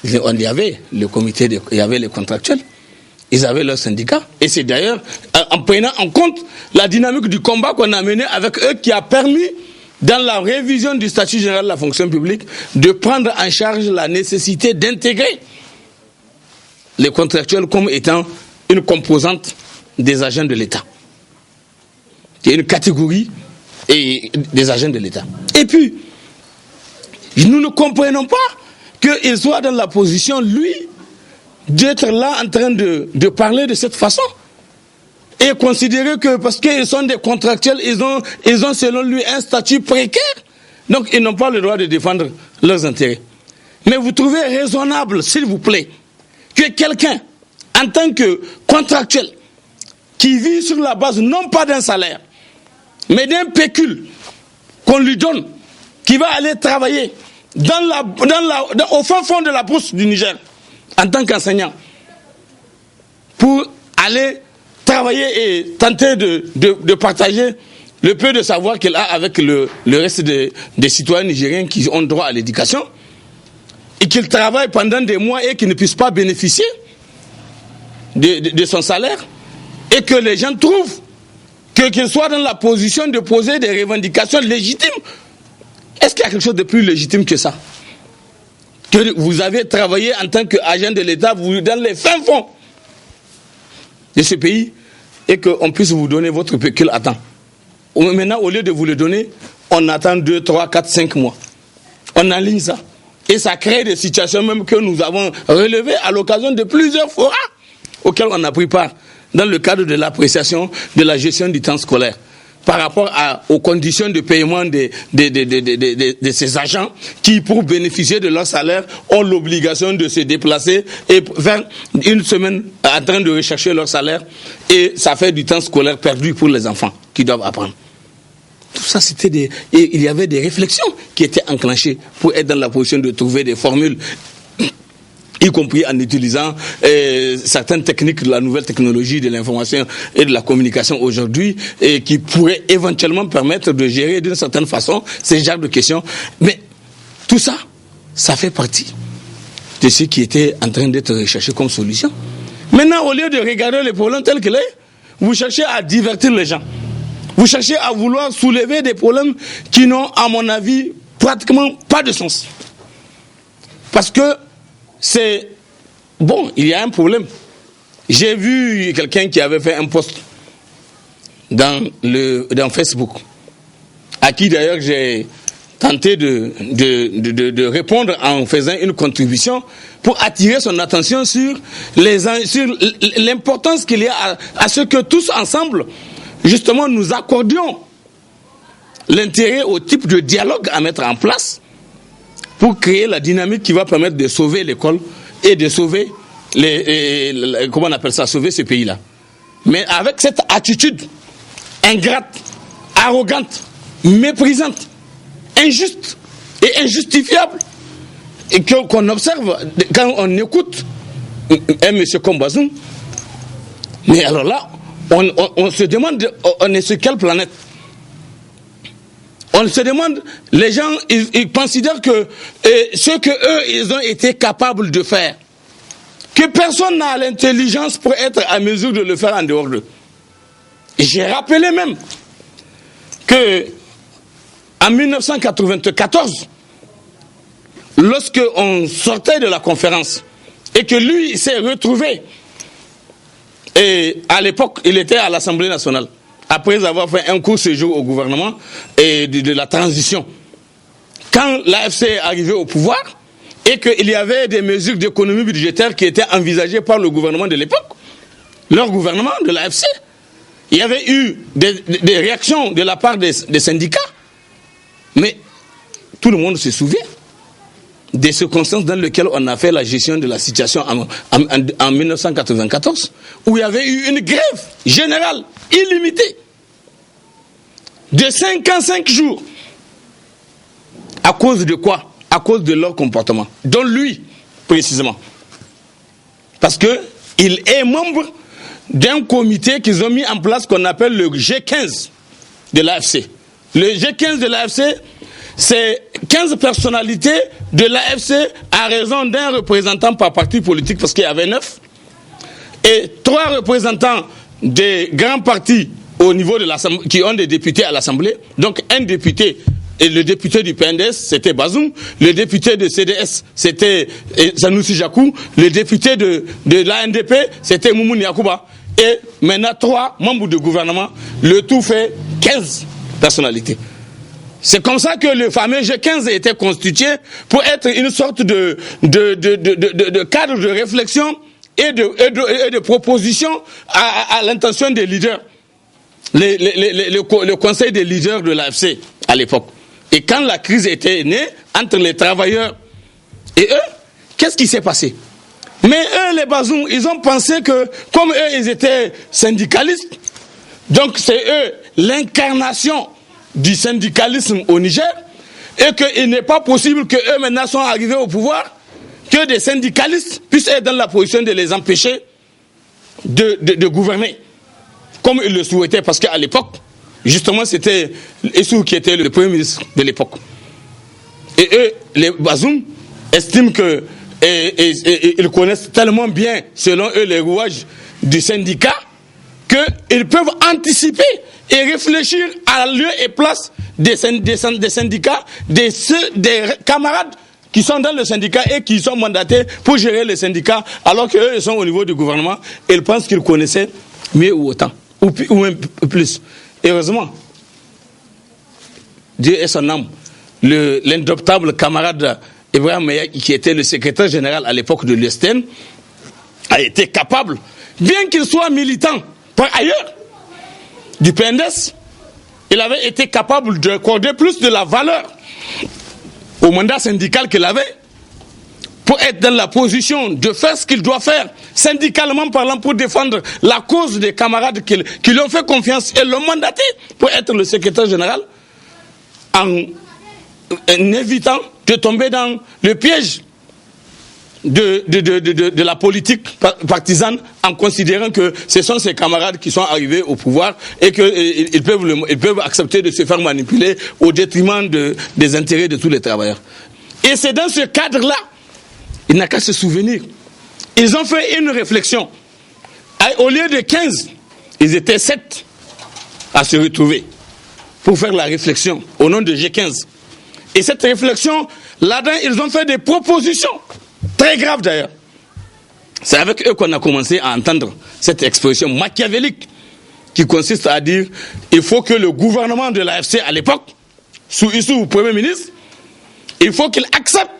il y avait le comité, il y avait les contractuels. Ils avaient leur syndicat. Et c'est d'ailleurs, en prenant en compte la dynamique du combat qu'on a mené avec eux, qui a permis, dans la révision du statut général de la fonction publique, de prendre en charge la nécessité d'intégrer les contractuels comme étant une composante des agents de l'État. C'est une catégorie des agents de l'État. Et puis, nous ne comprenons pas qu'il soit dans la position, lui, d'être là en train de parler de cette façon et considérer que parce qu'ils sont des contractuels, ils ont selon lui un statut précaire, donc ils n'ont pas le droit de défendre leurs intérêts. Mais vous trouvez raisonnable, s'il vous plaît, que quelqu'un, en tant que contractuel, qui vit sur la base non pas d'un salaire, mais d'un pécule qu'on lui donne, qui va aller travailler au fin fond de la brousse du Niger, en tant qu'enseignant, pour aller travailler et tenter de partager le peu de savoir qu'il a avec le reste des citoyens nigériens qui ont droit à l'éducation, et qu'il travaille pendant des mois et qu'il ne puisse pas bénéficier de son salaire, et que les gens trouvent qu'il soit dans la position de poser des revendications légitimes. Est-ce qu'il y a quelque chose de plus légitime que ça? Que vous avez travaillé en tant qu'agent de l'État dans les fins fonds de ce pays et qu'on puisse vous donner votre pécule à temps. Maintenant, au lieu de vous le donner, on attend 2, 3, 4, 5 mois. On aligne ça. Et ça crée des situations même que nous avons relevées à l'occasion de plusieurs forats auxquels on a pris part dans le cadre de l'appréciation de la gestion du temps scolaire par rapport aux conditions de paiement de ces agents qui, pour bénéficier de leur salaire, ont l'obligation de se déplacer et faire une semaine en train de rechercher leur salaire, et ça fait du temps scolaire perdu pour les enfants qui doivent apprendre. Tout ça, et il y avait des réflexions qui étaient enclenchées pour être dans la position de trouver des formules, y compris en utilisant certaines techniques de la nouvelle technologie de l'information et de la communication aujourd'hui, et qui pourraient éventuellement permettre de gérer d'une certaine façon ces genres de questions. Mais tout ça, ça fait partie de ce qui était en train d'être recherché comme solution. Maintenant, au lieu de regarder les problèmes tels qu'ils sont, vous cherchez à divertir les gens. Vous cherchez à vouloir soulever des problèmes qui n'ont, à mon avis, pratiquement pas de sens. Parce que il y a un problème. J'ai vu quelqu'un qui avait fait un post dans Facebook, à qui d'ailleurs j'ai tenté de répondre en faisant une contribution pour attirer son attention sur l'importance qu'il y a à ce que tous ensemble, justement, nous accordions l'intérêt au type de dialogue à mettre en place pour créer la dynamique qui va permettre de sauver l'école et de sauver comment on appelle ça, sauver ce pays-là. Mais avec cette attitude ingrate, arrogante, méprisante, injuste et injustifiable, et qu'on observe quand on écoute un monsieur comme Bazoum, mais alors là, on se demande, on est sur quelle planète? On se demande, les gens, ils considèrent que ce que eux, ils ont été capables de faire, que personne n'a l'intelligence pour être à mesure de le faire en dehors d'eux. J'ai rappelé même que en 1994, lorsque on sortait de la conférence et que lui s'est retrouvé, et à l'époque, il était à l'Assemblée nationale, après avoir fait un court séjour au gouvernement et de la transition. Quand l'AFC est arrivé au pouvoir et qu'il y avait des mesures d'économie budgétaire qui étaient envisagées par le gouvernement de l'époque, leur gouvernement de l'AFC, il y avait eu des réactions de la part des syndicats, mais tout le monde se souvient des circonstances dans lesquelles on a fait la gestion de la situation en 1994, où il y avait eu une grève générale, illimitée, de 55 jours. À cause de quoi? À cause de leur comportement. Dont lui, précisément. Parce qu'il est membre d'un comité qu'ils ont mis en place qu'on appelle le G15 de l'AFC. Le G15 de l'AFC, c'est 15 personnalités de l'AFC à raison d'un représentant par parti politique, parce qu'il y avait 9, et 3 représentants des grands partis au niveau de l'Assemblée, qui ont des députés à l'Assemblée. Donc un député, et le député du PNDS, c'était Bazoum, le député de CDS, c'était Sanoussi Jakou, le député de l'ANDP, c'était Moumouni Yakouba, et maintenant 3 membres du gouvernement, le tout fait 15 personnalités. C'est comme ça que le fameux G15 a été constitué pour être une sorte de cadre de réflexion et de proposition à l'intention des leaders. Le conseil des leaders de l'AFC à l'époque. Et quand la crise était née entre les travailleurs et eux, qu'est-ce qui s'est passé? Mais eux, les Bazoum, ils ont pensé que, comme eux, ils étaient syndicalistes, donc c'est eux l'incarnation du syndicalisme au Niger, et qu'il n'est pas possible qu'eux maintenant sont arrivés au pouvoir, que des syndicalistes puissent être dans la position de les empêcher de gouverner, comme ils le souhaitaient, parce qu'à l'époque, justement, c'était Issou qui était le premier ministre de l'époque. Et eux, les Bazoum, estiment que et ils connaissent tellement bien, selon eux, les rouages du syndicat, qu'ils peuvent anticiper et réfléchir à lieu et place des syndicats, des camarades qui sont dans le syndicat et qui sont mandatés pour gérer les syndicats, alors qu'eux, ils sont au niveau du gouvernement, et ils pensent qu'ils connaissaient mieux ou autant, ou même plus. Heureusement, Dieu est son âme, l'indoptable camarade Ibrahim Meyak, qui était le secrétaire général à l'époque de l'USTN, a été capable, bien qu'il soit militant par ailleurs du PNDS, il avait été capable d'accorder plus de la valeur au mandat syndical qu'il avait pour être dans la position de faire ce qu'il doit faire, syndicalement parlant, pour défendre la cause des camarades qui lui ont fait confiance et l'ont mandaté pour être le secrétaire général, en évitant de tomber dans le piège de la politique partisane, en considérant que ce sont ses camarades qui sont arrivés au pouvoir et qu'ils peuvent accepter de se faire manipuler au détriment des intérêts de tous les travailleurs. Et c'est dans ce cadre-là, il n'a qu'à se souvenir, ils ont fait une réflexion. Au lieu de 15, ils étaient 7 à se retrouver pour faire la réflexion au nom de G15. Et cette réflexion, là-dedans, ils ont fait des propositions, très graves d'ailleurs. C'est avec eux qu'on a commencé à entendre cette expression machiavélique qui consiste à dire il faut que le gouvernement de l'AFC à l'époque, sous Issou, Premier ministre, il faut qu'il accepte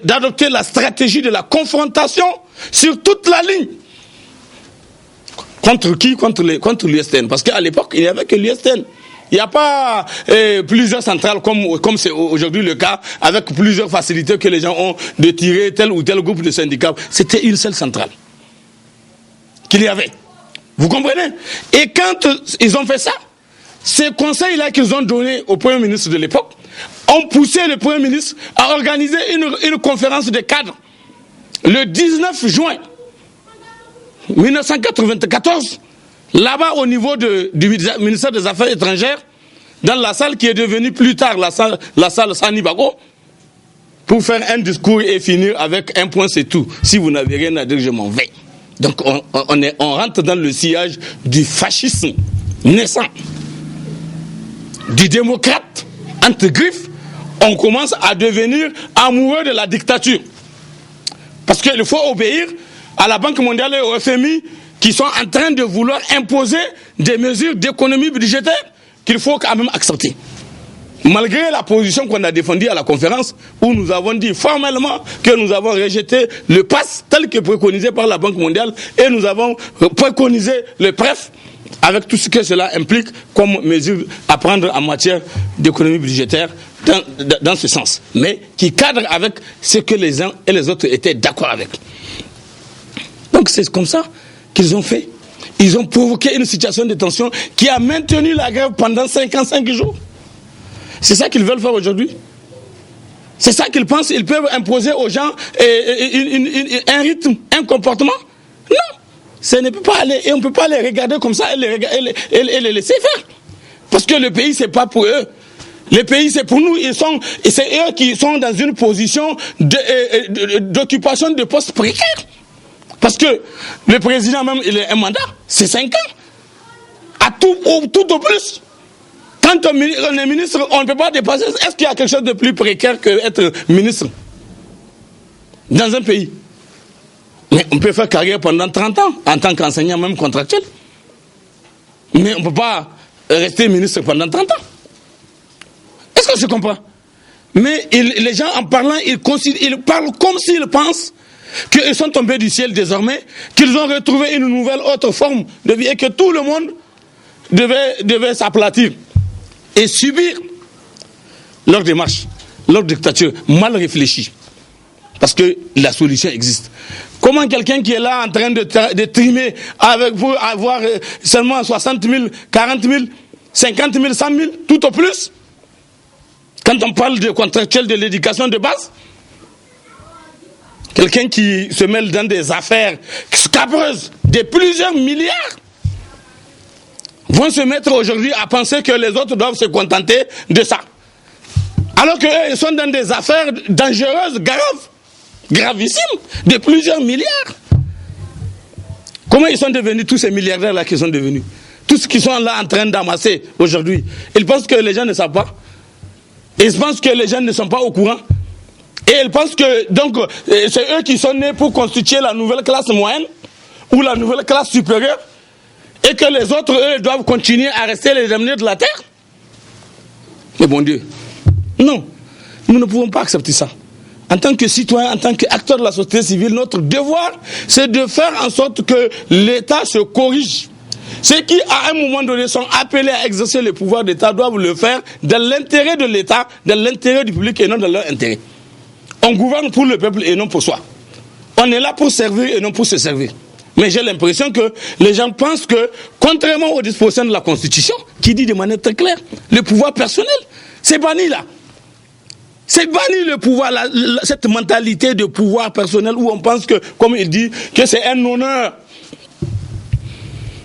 d'adopter la stratégie de la confrontation sur toute la ligne. Contre qui? Contre l'USTN. Parce qu'à l'époque, il n'y avait que l'USTN. Il n'y a pas plusieurs centrales comme c'est aujourd'hui le cas, avec plusieurs facilités que les gens ont de tirer tel ou tel groupe de syndicats. C'était une seule centrale qu'il y avait. Vous comprenez? Et quand ils ont fait ça, ces conseils-là qu'ils ont donnés au Premier ministre de l'époque ont poussé le Premier ministre à organiser une conférence de cadres le 19 juin 1994, là-bas au niveau du ministère des Affaires étrangères, dans la salle qui est devenue plus tard la salle Sani Bago, pour faire un discours et finir avec un point, c'est tout. Si vous n'avez rien à dire, je m'en vais. Donc on rentre dans le sillage du fascisme naissant, du démocrate entre griffes. On commence à devenir amoureux de la dictature. Parce qu'il faut obéir à la Banque mondiale et au FMI qui sont en train de vouloir imposer des mesures d'économie budgétaire qu'il faut quand même accepter. Malgré la position qu'on a défendue à la conférence, où nous avons dit formellement que nous avons rejeté le PAS tel que préconisé par la Banque mondiale et nous avons préconisé le PREF avec tout ce que cela implique comme mesure à prendre en matière d'économie budgétaire dans ce sens, mais qui cadre avec ce que les uns et les autres étaient d'accord avec. Donc c'est comme ça qu'ils ont fait. Ils ont provoqué une situation de tension qui a maintenu la grève pendant 55 jours. C'est ça qu'ils veulent faire aujourd'hui. C'est ça qu'ils pensent. Ils peuvent imposer aux gens un rythme, un comportement. Non, ça ne peut pas aller. Et on ne peut pas les regarder comme ça et les laisser faire. Parce que le pays, c'est pas pour eux. Le pays, c'est pour nous. Et c'est eux qui sont dans une position d'occupation de postes précaires. Parce que le président même, il a un mandat, c'est 5 ans. À tout au plus. Quand on est ministre, on ne peut pas dépasser. Est-ce qu'il y a quelque chose de plus précaire qu'être ministre dans un pays? Mais on peut faire carrière pendant 30 ans, en tant qu'enseignant même contractuel. Mais on ne peut pas rester ministre pendant 30 ans. Est-ce que je comprends? Mais les gens, en parlant, ils parlent comme s'ils pensent qu'ils sont tombés du ciel désormais, qu'ils ont retrouvé une nouvelle autre forme de vie et que tout le monde devait s'aplatir et subir leur démarche, leur dictature mal réfléchie. Parce que la solution existe. Comment quelqu'un qui est là en train de trimer pour avoir seulement 60 000, 40 000, 50 000, 100 000, tout au plus, quand on parle de contractuels de l'éducation de base, quelqu'un qui se mêle dans des affaires scabreuses de plusieurs milliards, vont se mettre aujourd'hui à penser que les autres doivent se contenter de ça. Alors qu'eux, ils sont dans des affaires dangereuses, gravissimes, de plusieurs milliards. Comment ils sont devenus tous ces milliardaires-là qui sont devenus? Tous ceux qui sont là en train d'amasser aujourd'hui. Ils pensent que les gens ne savent pas. Ils pensent que les gens ne sont pas au courant. Et ils pensent que donc c'est eux qui sont nés pour constituer la nouvelle classe moyenne ou la nouvelle classe supérieure. Et que les autres, eux, doivent continuer à rester les derniers de la terre. Mais bon Dieu, non, nous ne pouvons pas accepter ça. En tant que citoyen, en tant qu'acteur de la société civile, notre devoir, c'est de faire en sorte que l'État se corrige. Ceux qui, à un moment donné, sont appelés à exercer le pouvoir d'État doivent le faire dans l'intérêt de l'État, dans l'intérêt du public et non dans leur intérêt. On gouverne pour le peuple et non pour soi. On est là pour servir et non pour se servir. Mais j'ai l'impression que les gens pensent que, contrairement aux dispositions de la Constitution, qui dit de manière très claire, le pouvoir personnel, c'est banni là. C'est banni le pouvoir, cette mentalité de pouvoir personnel où on pense que, comme il dit, que c'est un honneur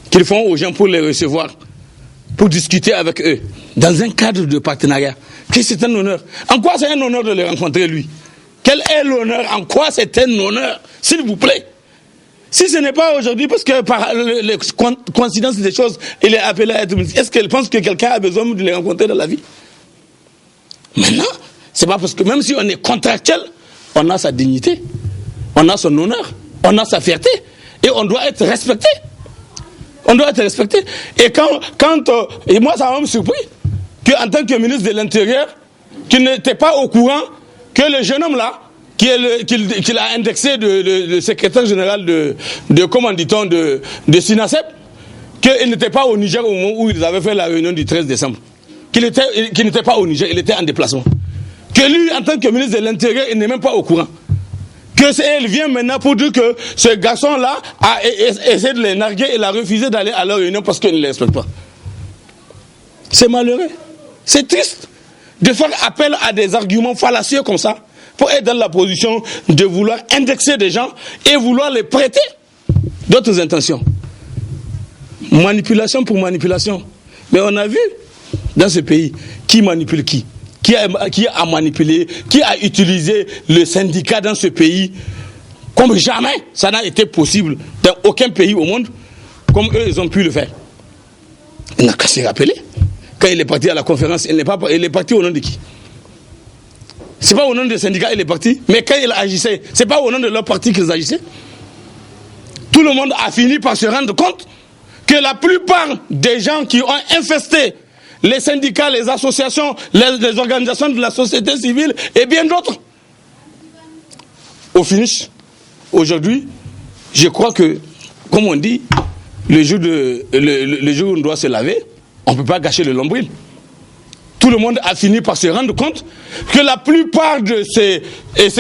qu'ils font aux gens pour les recevoir, pour discuter avec eux, dans un cadre de partenariat. Que c'est un honneur. En quoi c'est un honneur de les rencontrer, lui? Quel est l'honneur? En quoi c'est un honneur? S'il vous plaît. Si ce n'est pas aujourd'hui, parce que par les coïncidences des choses, il est appelé à être ministre, est-ce qu'elle pense que quelqu'un a besoin de les rencontrer dans la vie? Maintenant, c'est pas parce que même si on est contractuel, on a sa dignité, on a son honneur, on a sa fierté, et on doit être respecté. On doit être respecté. Et et moi, ça m'a même surpris qu'en tant que ministre de l'Intérieur, qu'il n'était pas au courant que le jeune homme là, qu'il a indexé le secrétaire général de comment dit-on, de SINASEP, qu'il n'était pas au Niger au moment où ils avaient fait la réunion du 13 décembre. Qu'il n'était pas au Niger, il était en déplacement. Que lui, en tant que ministre de l'Intérieur, il n'est même pas au courant. Elle vient maintenant pour dire que ce garçon-là a essayé de les narguer et il a refusé d'aller à leur réunion parce qu'il ne les respecte pas. C'est malheureux. C'est triste de faire appel à des arguments fallacieux comme ça pour être dans la position de vouloir indexer des gens et vouloir les prêter d'autres intentions. Manipulation pour manipulation. Mais on a vu dans ce pays qui manipule qui. Qui a manipulé, qui a utilisé le syndicat dans ce pays comme jamais ça n'a été possible dans aucun pays au monde, comme eux ils ont pu le faire. Il n'a qu'à se rappeler. Quand il est parti à la conférence, il est parti au nom de qui? C'est pas au nom des syndicats qu'il est parti, mais quand il agissait, c'est pas au nom de leur parti qu'ils agissaient. Tout le monde a fini par se rendre compte que la plupart des gens qui ont infesté les syndicats, les associations, les organisations de la société civile et bien d'autres. Au finish, aujourd'hui, je crois que, comme on dit, le jour où on doit se laver, on ne peut pas gâcher le nombril. Tout le monde a fini par se rendre compte que la plupart de ces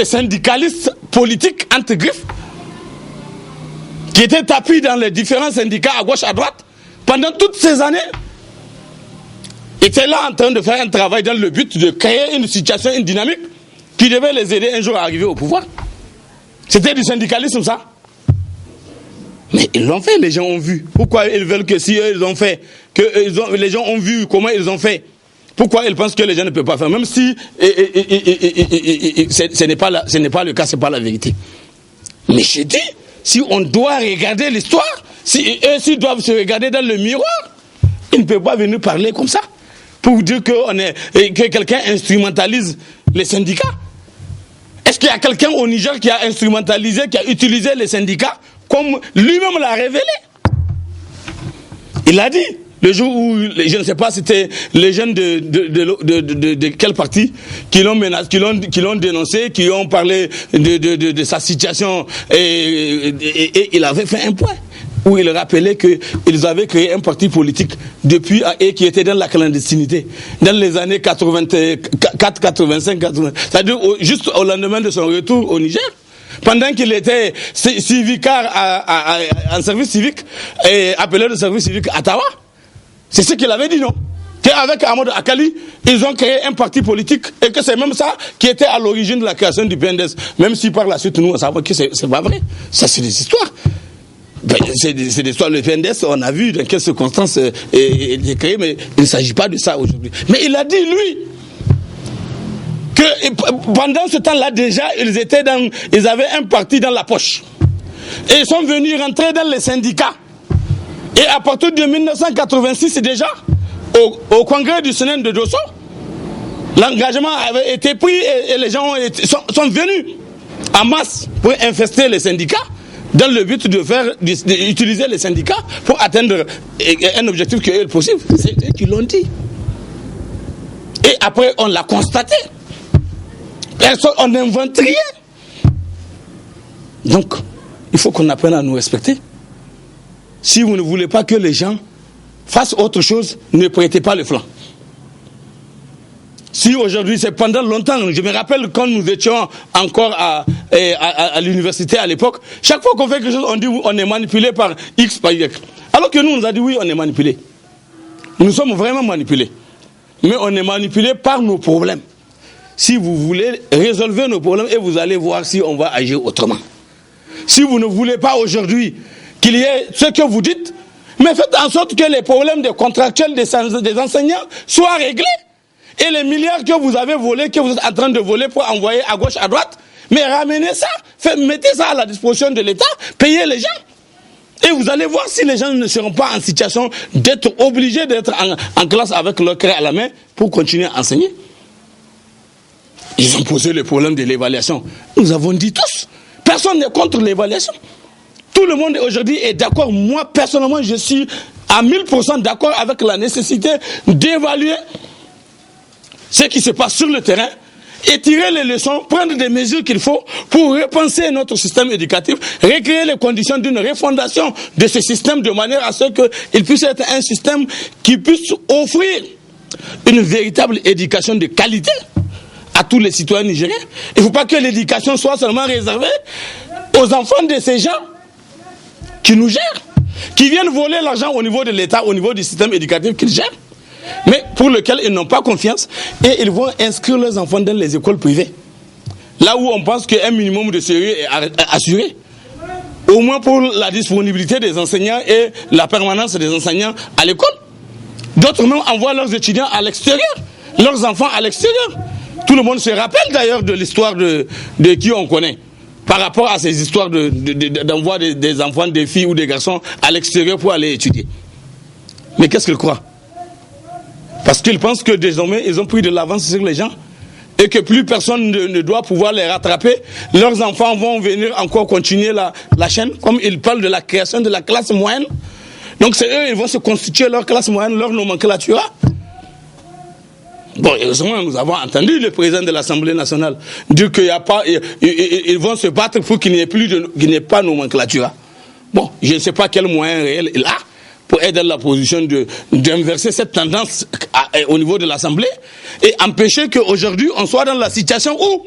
syndicalistes politiques entre griffes, qui étaient tapis dans les différents syndicats à gauche, à droite, pendant toutes ces années, étaient là en train de faire un travail dans le but de créer une situation, une dynamique qui devait les aider un jour à arriver au pouvoir. C'était du syndicalisme, ça. Mais ils l'ont fait, les gens ont vu. Pourquoi ils veulent que si eux ils ont fait, les gens ont vu comment ils ont fait, pourquoi ils pensent que les gens ne peuvent pas faire, même si ce n'est pas le cas, ce n'est pas la vérité. Mais j'ai dit, si on doit regarder l'histoire, si eux s'ils doivent se regarder dans le miroir, ils ne peuvent pas venir parler comme ça. Pour dire que quelqu'un instrumentalise les syndicats. Est-ce qu'il y a quelqu'un au Niger qui a instrumentalisé, qui a utilisé les syndicats comme lui-même l'a révélé? Il a dit, le jour où, je ne sais pas, c'était les jeunes de quel parti qui l'ont menacé, qui l'ont dénoncé, qui ont parlé de sa situation et il avait fait un point. où il rappelait qu'ils avaient créé un parti politique depuis et qui était dans la clandestinité dans les années 84, 85, 80. C'est-à-dire juste au lendemain de son retour au Niger, pendant qu'il était civicaire en service civique et appelé de service civique à Tawa. C'est ce qu'il avait dit, non? Qu'avec Amadou Akali, ils ont créé un parti politique et que c'est même ça qui était à l'origine de la création du PNDS. Même si par la suite, nous, on savait que c'est pas vrai. Ça, c'est des histoires. Ben, c'est des histoires. Le PNDS, on a vu dans quelles circonstances il est créé, mais il ne s'agit pas de ça aujourd'hui. Mais il a dit, lui, que pendant ce temps-là, déjà, ils avaient un parti dans la poche. Et ils sont venus rentrer dans les syndicats. Et à partir de 1986, déjà, au congrès du Sénat de Dosso, l'engagement avait été pris et les gens sont venus en masse pour infester les syndicats dans le but d'utiliser les syndicats pour atteindre un objectif qui est possible. C'est eux qui l'ont dit. Et après, on l'a constaté. On n'invente rien. Donc, il faut qu'on apprenne à nous respecter. Si vous ne voulez pas que les gens fassent autre chose, ne prêtez pas le flanc. Si aujourd'hui, c'est pendant longtemps, je me rappelle quand nous étions encore à l'université à l'époque, chaque fois qu'on fait quelque chose, on dit oui, on est manipulé par X, par Y. Alors que nous, on nous a dit oui, on est manipulé. Nous sommes vraiment manipulés. Mais on est manipulé par nos problèmes. Si vous voulez, résolvez nos problèmes et vous allez voir si on va agir autrement. Si vous ne voulez pas aujourd'hui qu'il y ait ce que vous dites, mais faites en sorte que les problèmes des contractuels des enseignants soient réglés. Et les milliards que vous avez volés, que vous êtes en train de voler pour envoyer à gauche, à droite, mais ramenez ça, mettez ça à la disposition de l'État, payez les gens. Et vous allez voir si les gens ne seront pas en situation d'être obligés d'être en classe avec leur craie à la main pour continuer à enseigner. Ils ont posé le problème de l'évaluation. Nous avons dit tous, personne n'est contre l'évaluation. Tout le monde aujourd'hui est d'accord. Moi, personnellement, je suis à 1000% d'accord avec la nécessité d'évaluer ce qui se passe sur le terrain et tirer les leçons, prendre des mesures qu'il faut pour repenser notre système éducatif, recréer les conditions d'une refondation de ce système de manière à ce qu'il puisse être un système qui puisse offrir une véritable éducation de qualité à tous les citoyens nigériens. Il ne faut pas que l'éducation soit seulement réservée aux enfants de ces gens qui nous gèrent, qui viennent voler l'argent au niveau de l'État, au niveau du système éducatif qu'ils gèrent, mais pour lequel ils n'ont pas confiance et ils vont inscrire leurs enfants dans les écoles privées. Là où on pense qu'un minimum de sérieux est assuré, au moins pour la disponibilité des enseignants et la permanence des enseignants à l'école. D'autres même envoient leurs étudiants à l'extérieur, leurs enfants à l'extérieur. Tout le monde se rappelle d'ailleurs de l'histoire de qui on connaît. Par rapport à ces histoires d'envoi des enfants, des filles ou des garçons à l'extérieur pour aller étudier. Mais qu'est-ce qu'ils croient? Parce qu'ils pensent que désormais, ils ont pris de l'avance sur les gens et que plus personne ne doit pouvoir les rattraper. Leurs enfants vont venir encore continuer la chaîne, comme ils parlent de la création de la classe moyenne. Donc c'est eux, ils vont se constituer leur classe moyenne, leur nomenclature. Bon, heureusement, nous avons entendu le président de l'Assemblée nationale dire qu'il n'y a pas, ils vont se battre pour qu'il n'y ait qu'il n'y ait pas de nomenclature. Bon, je ne sais pas quel moyen réel il a pour aider la position d'inverser cette tendance au niveau de l'Assemblée et empêcher qu'aujourd'hui on soit dans la situation où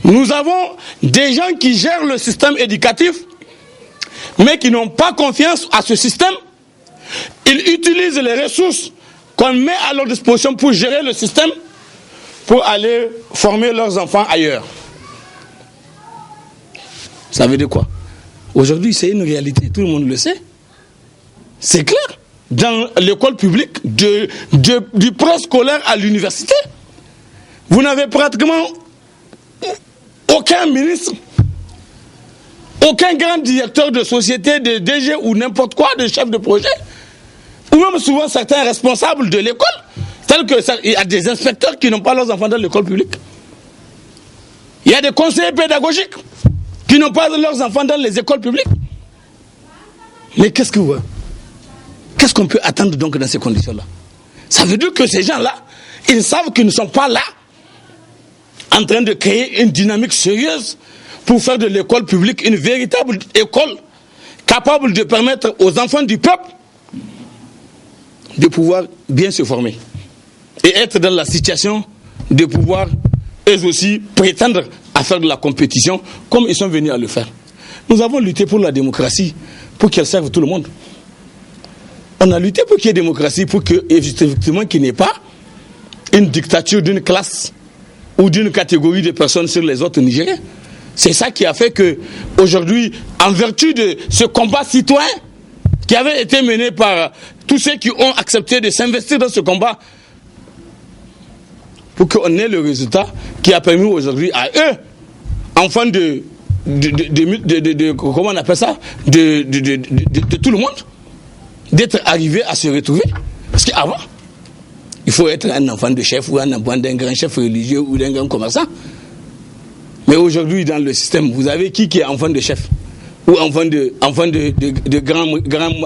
nous avons des gens qui gèrent le système éducatif mais qui n'ont pas confiance à ce système. Ils utilisent les ressources qu'on met à leur disposition pour gérer le système, pour aller former leurs enfants ailleurs. Ça veut dire quoi? Aujourd'hui, c'est une réalité, tout le monde le sait. C'est clair. Dans l'école publique, du préscolaire à l'université, vous n'avez pratiquement aucun ministre, aucun grand directeur de société, de DG ou n'importe quoi, de chef de projet, ou même souvent certains responsables de l'école, tels qu'il y a des inspecteurs qui n'ont pas leurs enfants dans l'école publique. Il y a des conseillers pédagogiques qui n'ont pas leurs enfants dans les écoles publiques. Mais qu'est-ce qu'on peut attendre donc dans ces conditions-là? Ça veut dire que ces gens-là, ils savent qu'ils ne sont pas là en train de créer une dynamique sérieuse pour faire de l'école publique une véritable école capable de permettre aux enfants du peuple de pouvoir bien se former et être dans la situation de pouvoir eux aussi prétendre à faire de la compétition comme ils sont venus à le faire. Nous avons lutté pour la démocratie, pour qu'elle serve tout le monde. On a lutté pour qu'il y ait démocratie, pour que, effectivement, qu'il n'y ait pas une dictature d'une classe ou d'une catégorie de personnes sur les autres Nigériens. C'est ça qui a fait que, aujourd'hui, en vertu de ce combat citoyen qui avait été mené par tous ceux qui ont accepté de s'investir dans ce combat, pour qu'on ait le résultat qui a permis aujourd'hui à eux, enfants de comment on appelle ça, de tout le monde, d'être arrivés à se retrouver. Parce qu'avant, il faut être un enfant de chef ou un enfant d'un grand chef religieux ou d'un grand commerçant. Mais aujourd'hui, dans le système, vous avez qui est enfant de chef ou enfant de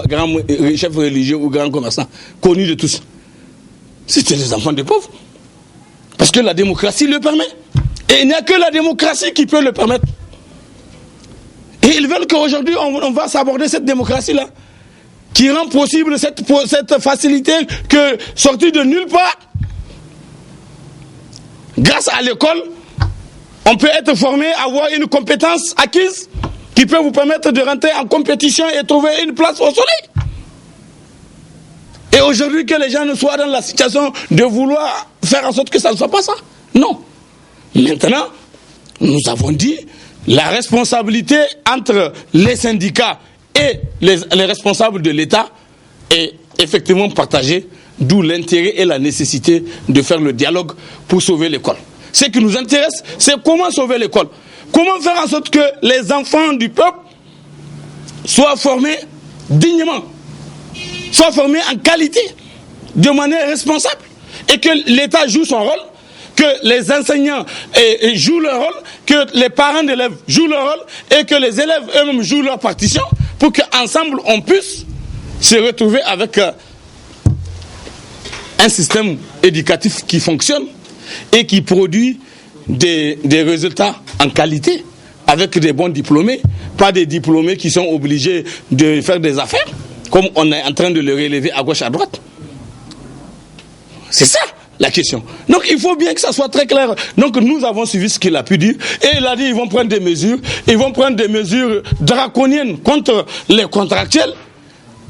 grand chef religieux ou grand commerçant, connu de tous. C'était des enfants de pauvres. Parce que la démocratie le permet. Et il n'y a que la démocratie qui peut le permettre. Et ils veulent qu'aujourd'hui, on va s'aborder cette démocratie-là, qui rend possible cette facilité que, sortie de nulle part, grâce à l'école, on peut être formé, avoir une compétence acquise qui peut vous permettre de rentrer en compétition et trouver une place au soleil. Et aujourd'hui, que les gens ne soient dans la situation de vouloir faire en sorte que ça ne soit pas ça. Non. Maintenant, nous avons dit, la responsabilité entre les syndicats et les responsables de l'État est effectivement partagée, d'où l'intérêt et la nécessité de faire le dialogue pour sauver l'école. Ce qui nous intéresse, c'est comment sauver l'école. Comment faire en sorte que les enfants du peuple soient formés dignement, soient formés en qualité, de manière responsable, et que l'État joue son rôle, que les enseignants jouent leur rôle, que les parents d'élèves jouent leur rôle, et que les élèves eux-mêmes jouent leur partition, pour qu'ensemble on puisse se retrouver avec un système éducatif qui fonctionne et qui produit des résultats en qualité, avec des bons diplômés, pas des diplômés qui sont obligés de faire des affaires, comme on est en train de le relever à gauche, à droite. C'est ça la question. Donc il faut bien que ça soit très clair. Donc nous avons suivi ce qu'il a pu dire, et il a dit ils vont prendre des mesures draconiennes contre les contractuels,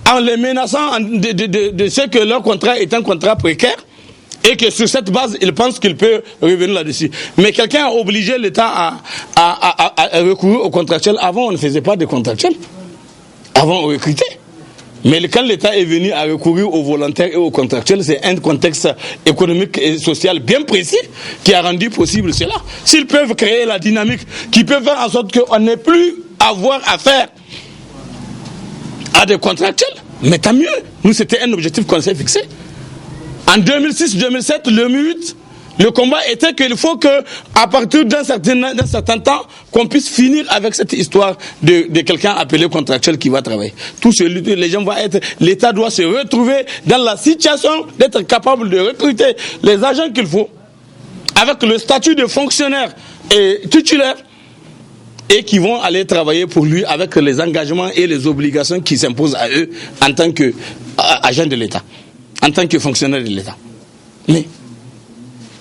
en les menaçant de ce que leur contrat est un contrat précaire, et que sur cette base, ils pensent qu'ils peuvent revenir là-dessus. Mais quelqu'un a obligé l'État à recourir aux contractuels. Avant, on ne faisait pas de contractuels. Avant, on recrutait. Mais quand l'État est venu à recourir aux volontaires et aux contractuels, c'est un contexte économique et social bien précis qui a rendu possible cela. S'ils peuvent créer la dynamique, qui peut faire en sorte qu'on n'ait plus à avoir affaire à des contractuels, mais tant mieux. Nous, c'était un objectif qu'on s'est fixé. En 2006-2007, le combat était qu'il faut que, à partir d'un certain temps, qu'on puisse finir avec cette histoire de quelqu'un appelé contractuel qui va travailler. Les gens vont l'État doit se retrouver dans la situation d'être capable de recruter les agents qu'il faut, avec le statut de fonctionnaire et titulaire, et qui vont aller travailler pour lui avec les engagements et les obligations qui s'imposent à eux en tant qu'agents de l'État, en tant que fonctionnaires de l'État. Mais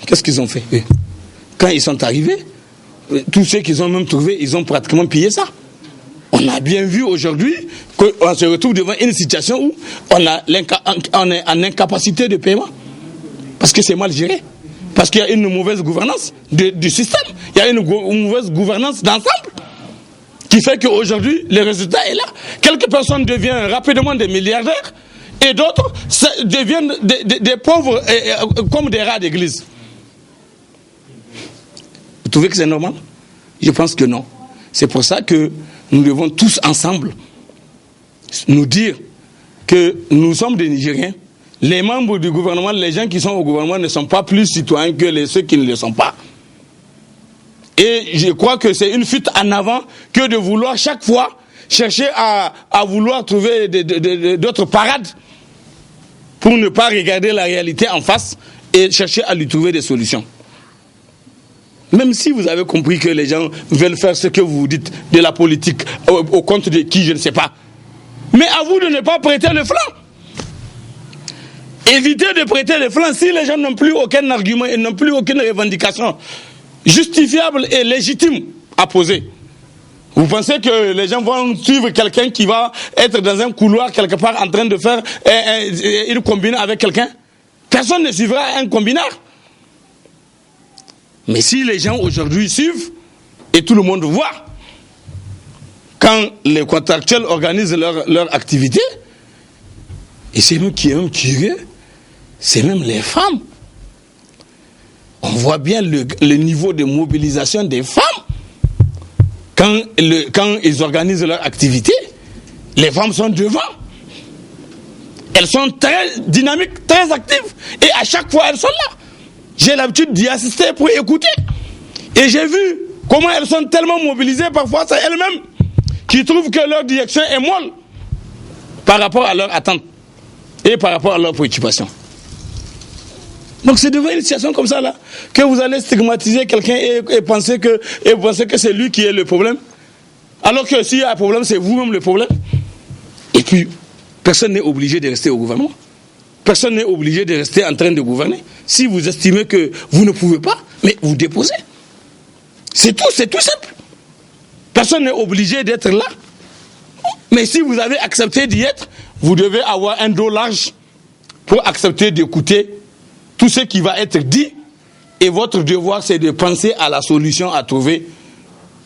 qu'est-ce qu'ils ont fait, eux? Quand ils sont arrivés, tous ceux qu'ils ont même trouvés, ils ont pratiquement pillé ça. On a bien vu aujourd'hui qu'on se retrouve devant une situation où on est en incapacité de paiement. Parce que c'est mal géré. Parce qu'il y a une mauvaise gouvernance du système. Il y a une mauvaise gouvernance d'ensemble qui fait qu'aujourd'hui, le résultat est là. Quelques personnes deviennent rapidement des milliardaires et d'autres deviennent des pauvres comme des rats d'église. Vous trouvez que c'est normal? Je pense que non. C'est pour ça que nous devons tous ensemble nous dire que nous sommes des Nigériens. Les membres du gouvernement, les gens qui sont au gouvernement ne sont pas plus citoyens que ceux qui ne le sont pas. Et je crois que c'est une fuite en avant que de vouloir chaque fois chercher à vouloir trouver d'autres parades pour ne pas regarder la réalité en face et chercher à lui trouver des solutions. Même si vous avez compris que les gens veulent faire ce que vous dites de la politique au compte de qui, je ne sais pas. Mais à vous de ne pas prêter le flanc. Évitez de prêter le flanc si les gens n'ont plus aucun argument et n'ont plus aucune revendication justifiable et légitime à poser. Vous pensez que les gens vont suivre quelqu'un qui va être dans un couloir quelque part en train de faire une combine avec quelqu'un? Personne ne suivra un combinard. Mais si les gens aujourd'hui suivent, et tout le monde voit, quand les contractuels organisent leur activité, et c'est nous qui est curieux, c'est même les femmes. On voit bien le niveau de mobilisation des femmes. Quand ils organisent leur activité, les femmes sont devant. Elles sont très dynamiques, très actives. Et à chaque fois, elles sont là. J'ai l'habitude d'y assister pour écouter. Et j'ai vu comment elles sont tellement mobilisées, parfois c'est elles-mêmes qui trouvent que leur direction est molle par rapport à leur attente et par rapport à leurs préoccupations. Donc c'est devant une situation comme ça là que vous allez stigmatiser quelqu'un et penser que c'est lui qui est le problème. Alors que s'il y a un problème, c'est vous-même le problème. Et puis, personne n'est obligé de rester au gouvernement. Personne n'est obligé de rester en train de gouverner. Si vous estimez que vous ne pouvez pas, mais vous déposez. C'est tout simple. Personne n'est obligé d'être là. Mais si vous avez accepté d'y être, vous devez avoir un dos large pour accepter d'écouter tout ce qui va être dit. Et votre devoir, c'est de penser à la solution à trouver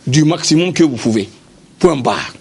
du maximum que vous pouvez. Point barre.